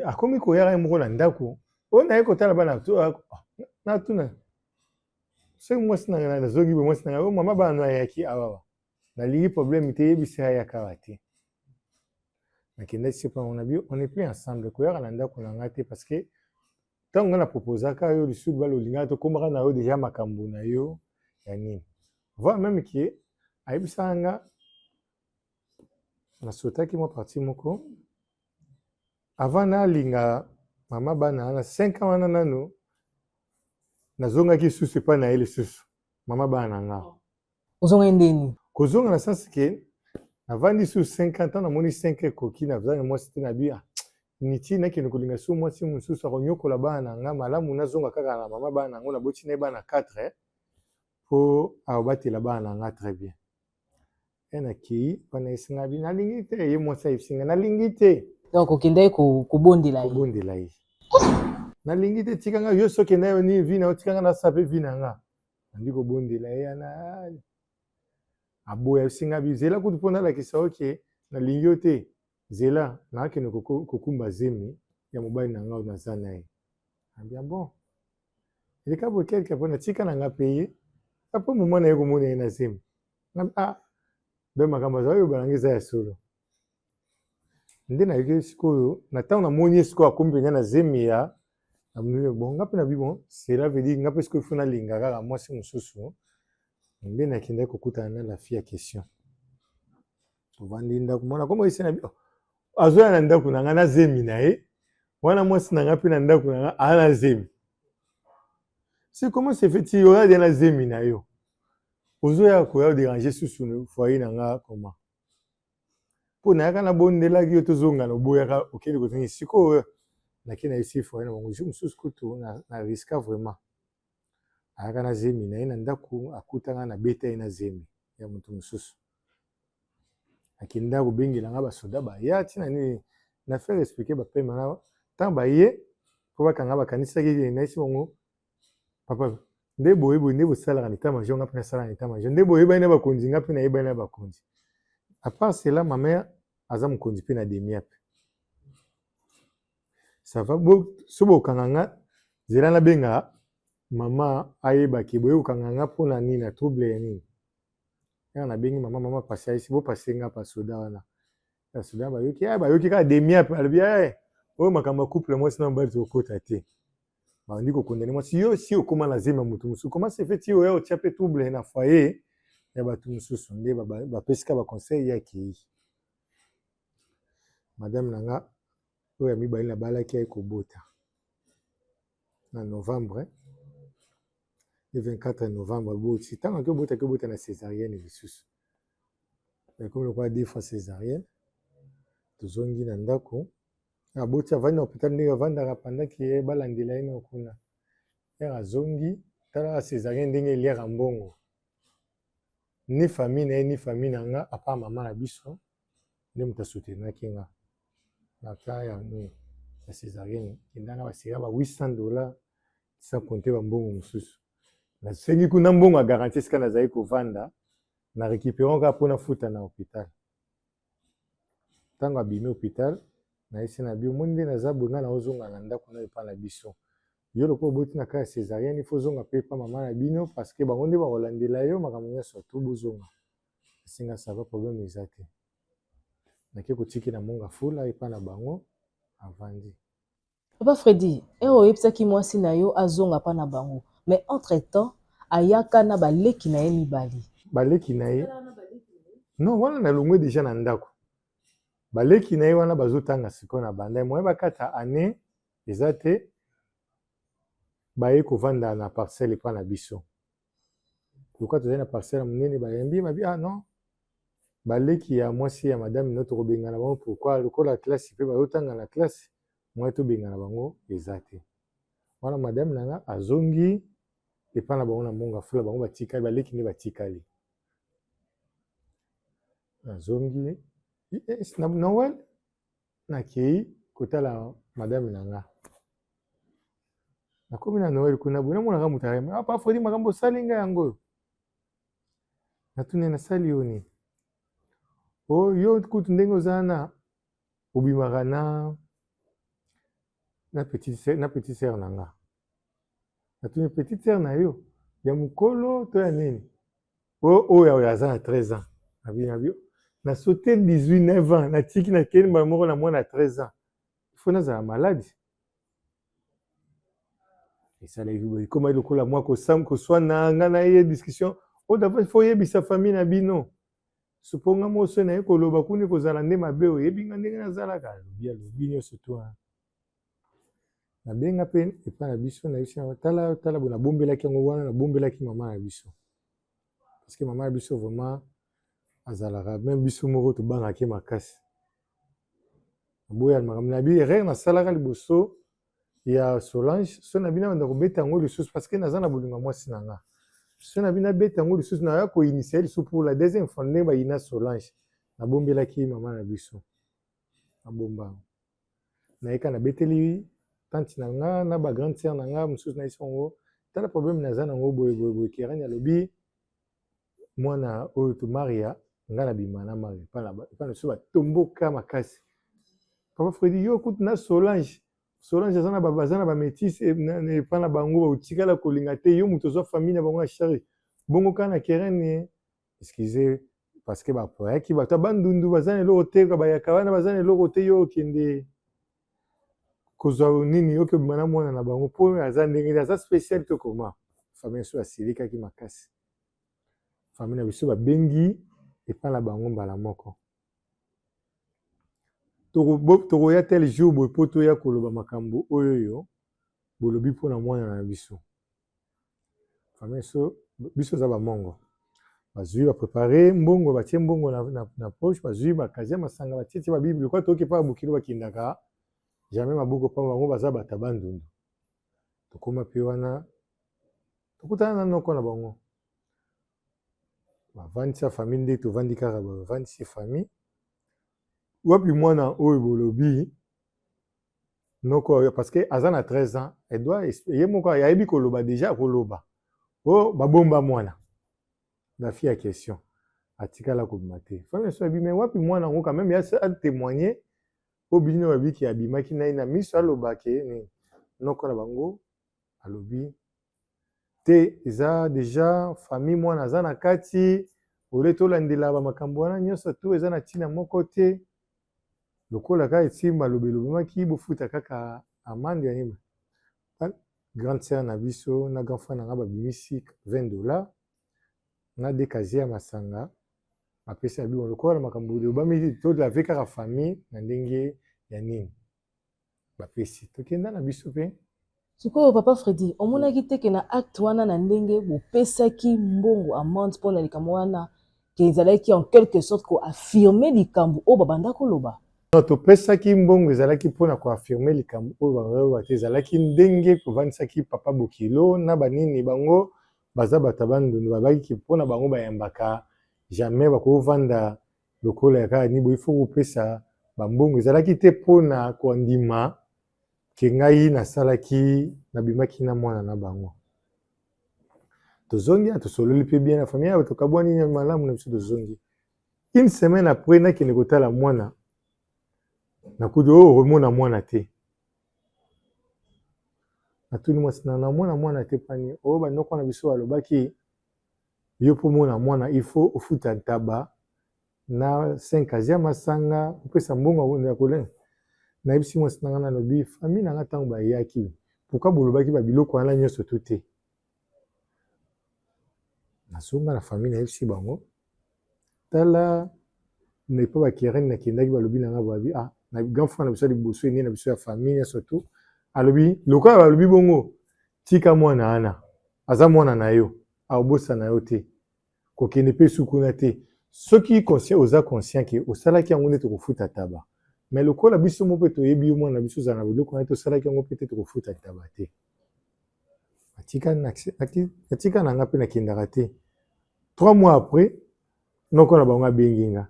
Akomi ko yara moko na ndako ona ye kotala bana to na tuna. C'est moi sina na zogi be moi sina mama bana ya ki awawa. Na ligi problème te yebisa ya kawati. On n'est plus ensemble. Parce que tant qu'on a proposé que le sud va le comme on a déjà makambo na yo yani voir même qui aibisanga na sota ki mo parti moko avant na linga mama bana na 5 ans nano na zonga ki susu pa na ele susu mama bana nga ozonga ndeni kozonga na sens que avant sur 50 ans, on a 5 coquilles, moi c'était Nabia. Niti na ki nukulinga su moi si musu sa konyoko la bana nga malamu na zonga kaka na mama bana ngo na boti na bana 4 pour abati la bana nga très bien. Ena ki pana isinga bi na lingite ye moi sa isinga na lingite. Donc okende ko bondela yi. Bondela yi. Na lingite tikanga yo so kenda yo ni vina tikanga na sape vina nga. Ndiko bondela ya na aboya singa bizela kutupona la kisa oke na lingiote zela na kene kokumba zemi ya mobali na ngao na zanae ambia bon ile kabo quelque pona tika na nga payer apo moment na yeko mona na zemi be makamba zayo balangiza ya solo nde na yeke sikoyo na tango na moni sikoyo akombe na zemi ya amune bon ngape na bibon cela veut dire ngape sikoyo fona linga kaka mwasi mususu nde nakende kokutana na la fille ya question tovandi ndako mona komo isi na azoya na ndako na nga na zemi na ye wana mwasi na nga mpe na ndako na nga aa na zemi si comment se fait il oya de na zemi na yo ozoya koya déranger susu na foyer na nga koma mpo nayaka na bondelaki yo tozonga na oboyaka okende kozongi sikoyo nakende na esi foyer na bango ju mosusu kutu na riska vraiment ayaka na zemi na ye na ndako akutanga na beta ye na zemi ya moto mosusu akende akobengela nga basoda baya ntina nini na faire expliquer bapema na ntango baye mpo bakanga bakanisaki na esi bango papa nde boyeboye nde bosalaka na eta major nga mpe nasalaka na eta major nde boyebani na bakonzi nga mpe nayebani na bakonzi apart cela ma mère aza mokonzi mpe na demia mpe ça va so bokanga nga zela nabenga mama ayebaki boyokanga nga mpona nini na trouble ya nini ya nabengi mama pasi aisi bopase nga pasoda wana basoda bayoki kaka demia mpe alobi oyo makambo ya couple mwasi na mobali tokota te bandi kokondane mwasi yo si okóma na zemi ya motu mosusu comment se fait oya otia mpe trouble na foyer ya bato mosusu nde bapesika baconseil ya akei madame na nga oyo ya mibali na balaki ayi kobota na novembre le 24 novembre boti ntango akobotaki obota na césarienne lisusu ekomi lokola 2 fois césarienne tozongi na ndako aboti avandi na hôpital ndenge avandaka pandaki ye balandela ye na kuna ere azongi talaka césarienne ndenge eliaka mbongo ni famille na ye ni famille na nga apa mama na biso nde moto asoutenaki nga na ta ya césarienne kendanga basira ba $800 sans compter bambongo mosusu nasengi kuna mbongo ya garantie esika nazali kovanda na récupéron kaka mpona futa na hôpital ntango abimi hôpital nayesi na bio moni nde naza boye nga naozonga na ndako na epa na biso yo lokola oboti na kaka césarienne ifo ozonga mpe epa mama na bino parce que bango nde bakolandela yo makambo nyonso to bozonga esenga sava problème eza te nake kotiki na monga fula epa na bango avandi papa Freddy oyebisaki mwasi na yo azonga mpa na bango mais entre temps ayaka na baleki na ye mibali. Baleki na ye non wana na longwe déjà na ndako baleki na ye wana bazotanga sikoyo na banda moye bakata ane eza te baye kovanda na parcelle epa na biso lokwa tozali na parcelle monene bayembi babi ah non baleki ya mwasi ya madame no tokobengana bango pourquoi lokola classe mpe bazotanga na classe moye tobengana bango eza te wana madame nanga azongi epa na bango na mbongo fula bango batikali baleki nde batikali azongi na Noël nakei kotala madame nanga nakomi na Noël kuna bona mona kamuta apa pa fodi makambo salinga yango natune na sali yoni o yo kutu ndenge ozana obimaka na petite sœur nanga natune petite sœur na yo ya mukolo to ya nini o ya azana 13 ans abi na sauté 19 ans na tiki na keni ba moko na mwana 13 ans il faut nazala malade et ça la vie comme lokola moi ko sam ko swana nga na ye discussion o dafa faut yebisa famille na bino suponga mo so na ye ko loba kuni ko zala nde mabe o yebi nga ndenge nazala ka bien lo binyo surtout na benga pe et pas na biso na biso tala bona bombelaki ngo wana na bombelaki mama na biso parce que mama na biso vraiment azalaka même biso moko tobangaki makasi aboya makambo na bi erreur nasalaka liboso ya Solange so na bina banda kobeta yango lisusu parce que naza na bolingo mwasi na nga so na bina beta yango lisusu naya koinitier lisusu pour la deuxième fois nde bayina Solange nabombelaki mama na biso nabomba nayeka nabeteli tante na nga na bagrande sœur na nga mosusu na biso yango tala problème naza nango boye kerani alobi mwana oyo tomaria nga na bima na maria pana so batomboka makasi papa Fredi yo kutu na Solange azana ba métis et pana bango utikala kolinga te yo muto zo famille na bango na charge bongo kana kerani excusez parce que ba poya ki ba bandundu bazana lo te ka bayaka wana bazana lo te yo kende kozwa nini yo ke bimana mwana na bango po azana ndenge aza spécial to comment famille so asilika ki makasi famille na biso babengi epa na bango mbala moko tokoya tel jour boye po toya koloba makambo oyo yo bolobi mpona mwana na biso famille so biso za bamongo bazwi baprépare mbongo batie mbongo na poche bazwi bakazi ya masanga batie babible kwa toke pa bukilo bakindaka jamais mabuko pa bango baza bata bandundu tokoma pe wana tokutana na noko na bango bavandisa famille nde tovandi kaka bavandisi famille wapi mwana oyo bolobi noko parce que aza na 13 ans ye moko yayebi koloba déjà koloba o babomba mwana bafi ya question atikala kobima te famille so abimi wapi mwana ngo quand même ya témoigner o bino babiki abimaki na ina miso alobake ni noko na bango alobi te eza déjà famille mwana aza na kati ole tolandela bamakambo wana nyonso tu eza na ntina moko te lokola kaka etimba lobelobemaki bofuta kaka amande ya nini grande sœur na biso na grand frère nanga babimisi $20 na dekazi ya masanga apesi ya bino lokola makambo obami tolave kaka famille na ndenge ya nini bapesi tokenda na biso mpe sikoyo papa Fredi omonaki teke na acte wana na ndenge bopesaki mbongo amende mpona likambo wana ke ezalaki en quelque sorte koaffirme likambo oyo babanda koloba non topesaki mbongo ezalaki mpona koaffirme likambo oyo baloba te ezalaki ndenge kovandisaki papa Bokilo na banini bango baza bato bandundu babaki mpona bango bayambaka jamais bakovanda lokola ya kaka ni boye ifo kopesa bambongo ezalaki te mpona kondima ke ngai nasalaki nabimaki na mwana na bango tozongi tosololi mpe bien na famille ayo tokabwani malamu na biso tozongi une semaine après nakende kotala mwana nakuti oyo omona mwana te natuni mwasi na mwana te pani oyo bandoko na biso balobaki yo mpo mona mwana il faut ofuta ntaba na 5 azia masanga opesa mbongo ya kolenga nayebisi mwasi na nga nalobi famille na nga ntango bayaki pourkui bolobaki babiloko wana nyonso to te nazonga na famille na yebisi bango tala na pas bakirani na kendaki balobi na nga babi na grand frère na biso liboso ene na biso ya famille surtout alobi lokola balobi bongo tika mwana ana aza mwana na yo aobosa na yo te kokende pe sukuna te soki conscient oza conscient ke osalaki yango nde tokofuta taba mais lokola biso mo pe toyebi yo mwana biso ozala na biloko na tosalaki yango pe te tokofuta taba te atika na nga mpe nakendaka te 3 mois après noko na bango abengi nga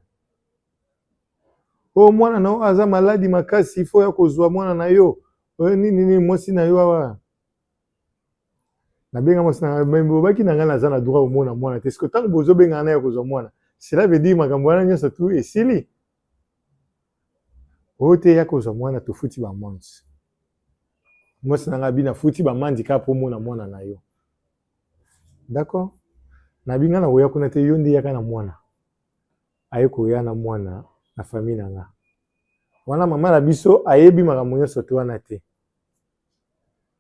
o mwana na yo aza maladi makasi ifo ya kozwa mwana na yo nini mwasi na yo awa nabenga mwasi na nga bobaki na nga naza na droit omona mwana te siko ntango bozobengana na ya kozwa mwana cela veut dire makambo wana nyonso tu esili oyo te ya kozwa mwana tofuti bamwanzi mwasi na nga bina futi bamandi kaka mpo mona mwana na yo d'accord nabinga na koya kuna te yo nde yaka na mwana aye koya na mwana na famille na nga wana mama na biso ayebi makambo nyonso te wana te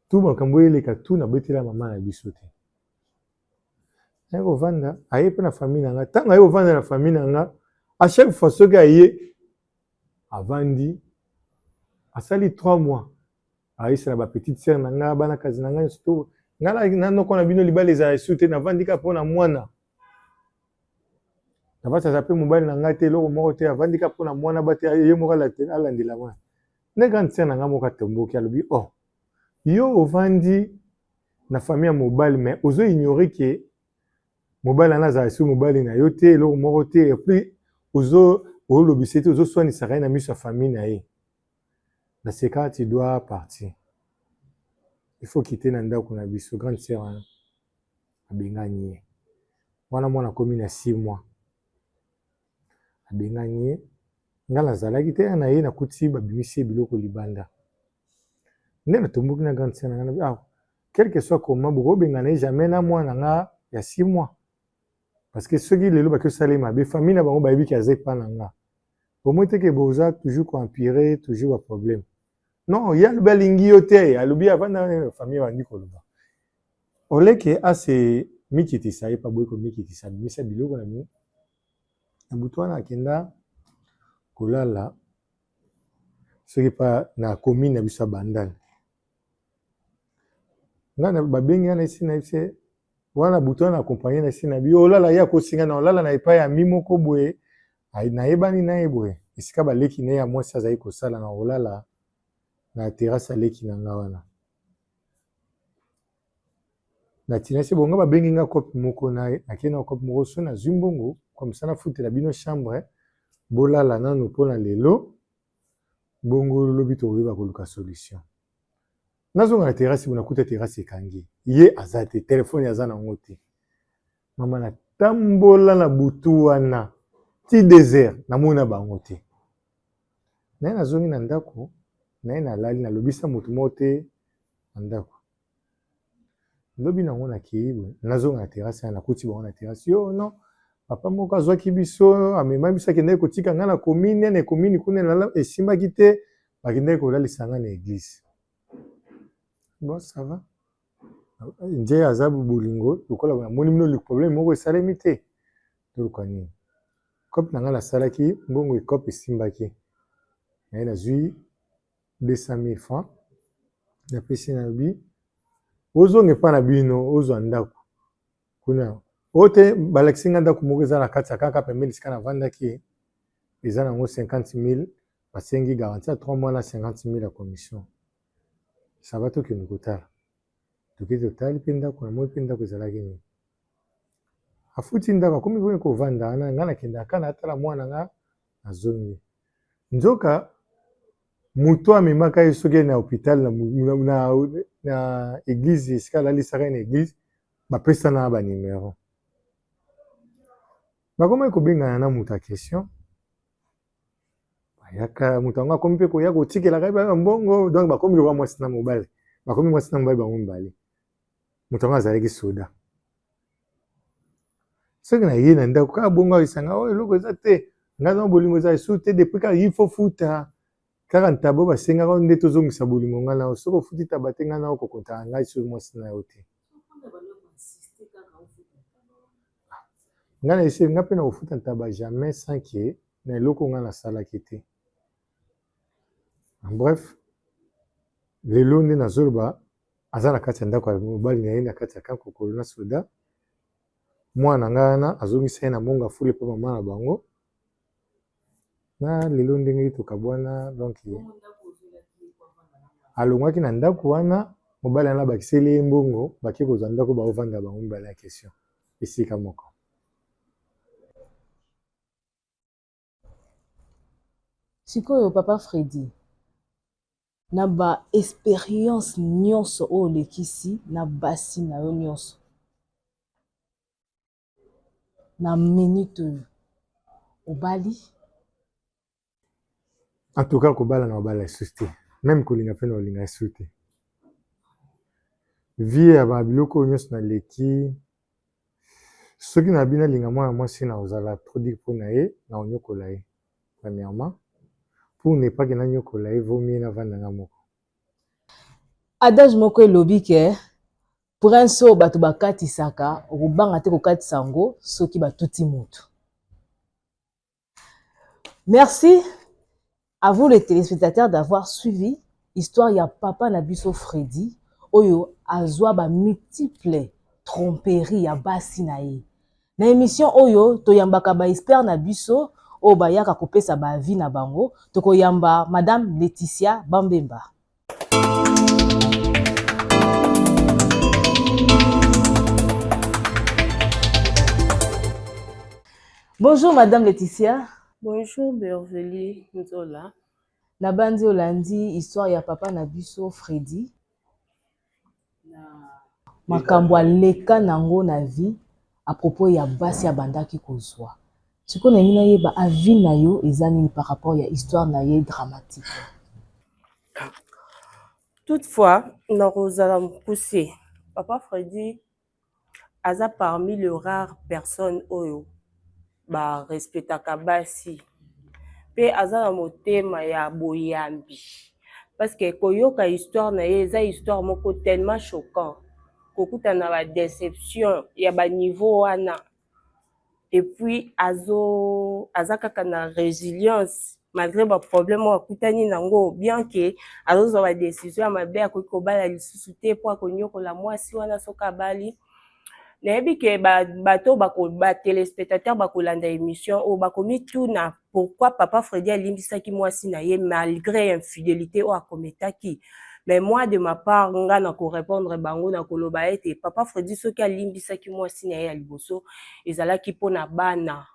tu makambo eleka tu nabetela mama na biso te aye kovanda aye mpe na famille na nga ntango aye kovanda na famille na nga a chaque fois soki aye avandi asali 3 mois aisala bapetite sere na nga bana kazi na nga nyonso to nga nanoko na bino libala ezala esu te navandi kaka mpo na mwana navasaza mpe mobali na ngai te eloko moko te avandi kaka mpo na mwana bate ye moko alandela mwana nde grande sere na nga moko atomboki alobi yo ovandi na famille ya mobali mais ozo ignore ke mobali wana azala esu mobali na yo te eloko moko te epuis olobisa te ozoswanisaka ye na miso ya famille na ye na ce cas tu dois partir il faut quitter na ndako na biso grande sœur wana abengani ye wana mwana akomi na 6 mois abengani ye nga nazalaki te na ye nakuti babimisi ye biloko libanda nde natomboki na grande sœur na nga quel que soit comment bokobengana ye jamais na mwana nga ya 6 mois parce que soki lelo bakosala ye mabe famille na bango bayebi ki aza epa na nga omoi teke boza toujours koempire toujours baproblème non ye alobi alingi yo te alobi avanda famille bandi koloba oleke ase mikitisa ye pa boye komikitisa abimisa biloko na mi na butu wana akenda kolala soki pa na commune na biso ya bandala nga babengi wana esi na biso wana butu wana akompagne na esi na bi olala ye akosinga na olala na epai ya mi moko boye nayebani na ye boye esika baleki na ye ya mwasi azali kosala na kolala na terrasse aleki na nga wana natina se bonga babengi nga kope moko naye nakei na kope moko so nazwi mbongo komisa nafutela bino chambre bolala nano mpona lelo bongo lobi tokoyeba koluka solution nazonga na terrasse bo nakuta terrasse ekangi ye aza te telefone aza nango te mama natambola na butu wana ti désert namona bango te naye nazongi na ndako naye nalali nalobisa motu moko te na ndako lobi nango nakei boye nazonga na terrasse ya nakuti bango na terrasse yo non papa moko azwaki biso amema biso akendaki kotika nga na commune na ekomini kuna esimbaki te bakendaki kolalisa nga na église bon ça va nje aza bolingo lokola namoni mino problème moko esalemi te toluka nini kope na nga nasalaki mbongo ekope esimbaki naye nazwi 200 000 francs napesi na bi ozonga epa na bino ozwa ndako kuna oyo te balakisi nga ndako moko eza na kati ya kaka pembeni esika navandaki eza nango 50 000 basengi garanti ya 3 mois na 50 000 ya commission saba tokende kotala toki totali mpe ndako na moi mpe ndako ezalaki nini afuti ndako akomi mpona kovanda wana nga nakendaka na atala mwana nga nazongi nzoka moto amemaka ye soki na hôpital na église esika alalisaka ye na église bapesana na banimero bakomaki kobengana na moto ya question bayaka moto yango akomi mpe koya kotikelaka ye mbongo donc bakomi lokola mwasi na mobali bakomi mwasi na mobali bango mibale moto yango azalaki soda soki na ye na ndako kaka bongo aisanga oyo eloko eza te nga na bolingo eza esu te depuis kaka ifo futa kaka ntabo basengaka nde tozongisa bolingo nga nao soki ofuti taba te nga nao kokontaka ngai soki mwasi na yo te nga na ese nga pe na kofuta ntaba jamais sans que na eloko nga na salaki te. En bref, lelo nde nazoloba aza na kati ya ndako ya mobali na ye na kati ya kankokolo na soda. Mwana nga wana azongisa ye na monga fule mpe mama na bango. Na lelo ndenge tokabwana donc alongwaki na ndako wana mobali wana bakiseli ye mbongo bake kozwa ndako baovanda bango mibale ya question esika moko. Sikoyo papa Freddy na ba expérience nyonso oyo olekisi na basi na yo nyonso na minute oyo obali? En tout cas kobala na obala esusu te, même kolinga mpe na olinga esusu te. Vie ya babiloko oyo nyonso naleki soki na bino alinga mwana mwasi na ozala trop dire mpo na ye na onyokola ye premièrement pour ne pas que na nyokola ye vaut mieux na vandanga moko. Adage moko elobi ke prince oyo bato bakatisaka okobanga te kokatisa yango soki batuti moto. Merci à vous les téléspectateurs d'avoir suivi histoire ya papa na biso Freddy oyo azwa ba multiple tromperie ya basi na ye. Na émission oyo toyambaka ba expert na biso oyo bayaka kopesa ba vie na bango, tokoyamba madame Laetitia Bambemba. Bonjour madame Laetitia. Bonjour Berveli Nzola. Na bandi olandi histoire ya papa na biso Freddy. Makambo aleka nango na vie à propos ya basi ya bandaki kozwa. Siko na ngina yeba avis na yo ezani par rapport ya histoire na ye dramatique. Toutefois, Narozala Mpoussi, papa Freddy aza parmi les rares personnes oyo ba respectaka basi. Pe aza na motema ya boyambi. Parce que koyoka histoire na ye eza histoire moko tellement choquant. Kokuta na ba déception ya ba niveau wana. Et puis aza kaka na résilience malgré ba problème wa kutani nango bien que azo ba décision ya mabe ko bala lisusu te po akonyokola mwasi wana soka bali. Nayebi ke bato ba téléspectateurs bakolanda émission o bakomi tuna pourquoi papa Freddy alimbisaki mwasi na ye malgré infidélité o akometaki. Mais moi de ma part nga na ko répondre bango na koloba ete papa Freddy soki alimbisaki mwasi na ye ya liboso ezalaki pona bana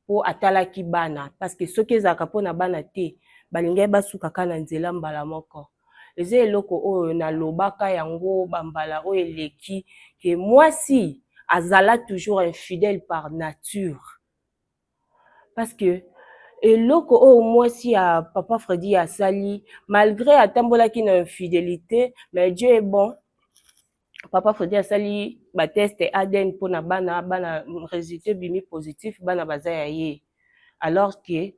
po atalaki bana parce que soki ezalaka pona bana te balingai basukaka na nzela mbala moko. Eze eloko oyo na lobaka yango bambala oyo eleki que mwasi azala toujours infidèle par nature. Parce que eloko oyo mwasi ya papa Freddy asali malgré atambolaki na infidélité mais Dieu est bon. Papa Freddy asali ba test ADN pona bana résultat bimi positif bana bazaya ye. Alors que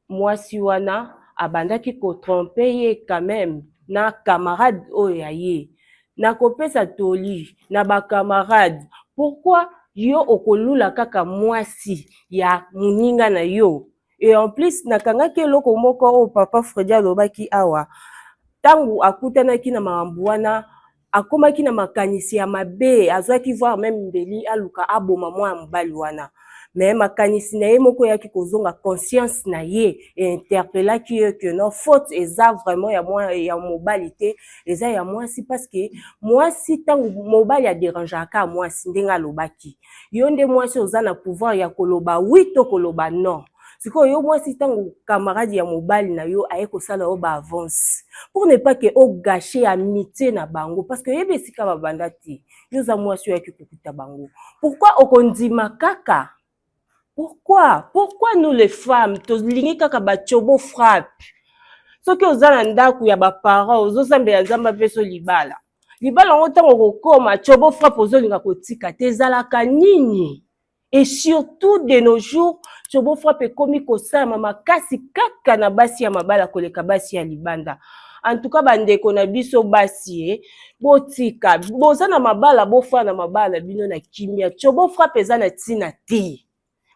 mwasi wana abandaki ko tromper ye quand même na camarade oyo ye. Na kopesa toli na ba camarade. Pourquoi yo okolula kaka mwasi ya muninga na yo? Et en plus nakangaki eloko moko o papa Freddy alobaki awa. Tangu akutanaki na makambo wana akomaki na makanisi ya mabe azwaki voir même mbeli aluka aboma mwa mobali wana. Mais makanisi na ye moko yaki kozonga conscience na ye et interpellaki ye que non faute eza vraiment ya mwa ya mobali te eza ya mwasi parce que mwasi tangu mobali a dérangeaka mwasi ndenga lobaki yo nde mwasi oza na pouvoir ya koloba oui to koloba non. Siko yo mwasi tangu camarade ya mobali na yo aye kosala o ba avance pour ne pas que o gâcher amitié na bango parce que yebe sika babanda te yo za mwasi yo yaki kokuta bango. Pourquoi okondima kaka? Pourquoi nous les femmes, tolingi kaka ba chobo frappe? Soki ozana ndaku ya ba parents, ozosamba ya nzamba peso libala. Libala otango kokoma chobo frappe ozolinga kotika te zalaka nini? Et surtout de nos jours, chobo frappe komi kosama makasi kaka na basi ya mabala koleka basi ya libanda. En tout cas bandeko na biso basi botika boza na mabala bofa na mabala bino na kimia chobo frappe eza na tina te.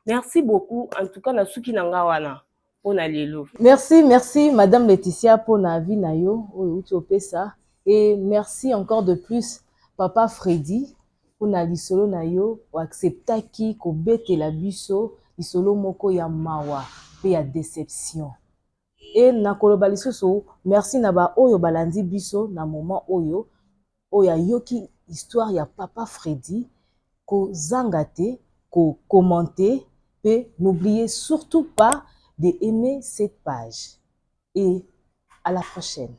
Merci beaucoup en tout cas na suki na nga wana pona lelo. Merci Madame Laetitia pour la vie na yo ça et merci encore de plus Papa Freddy pour na lisolo na yo o acceptaki ko betela biso lisolo moko ya mawa pe ya déception. Et na koloba lisusu merci na ba oyo balandi biso na moment oyo oya yoki histoire ya Papa Freddy ko zangate ko commenter et n'oubliez surtout pas d'aimer cette page et à la prochaine.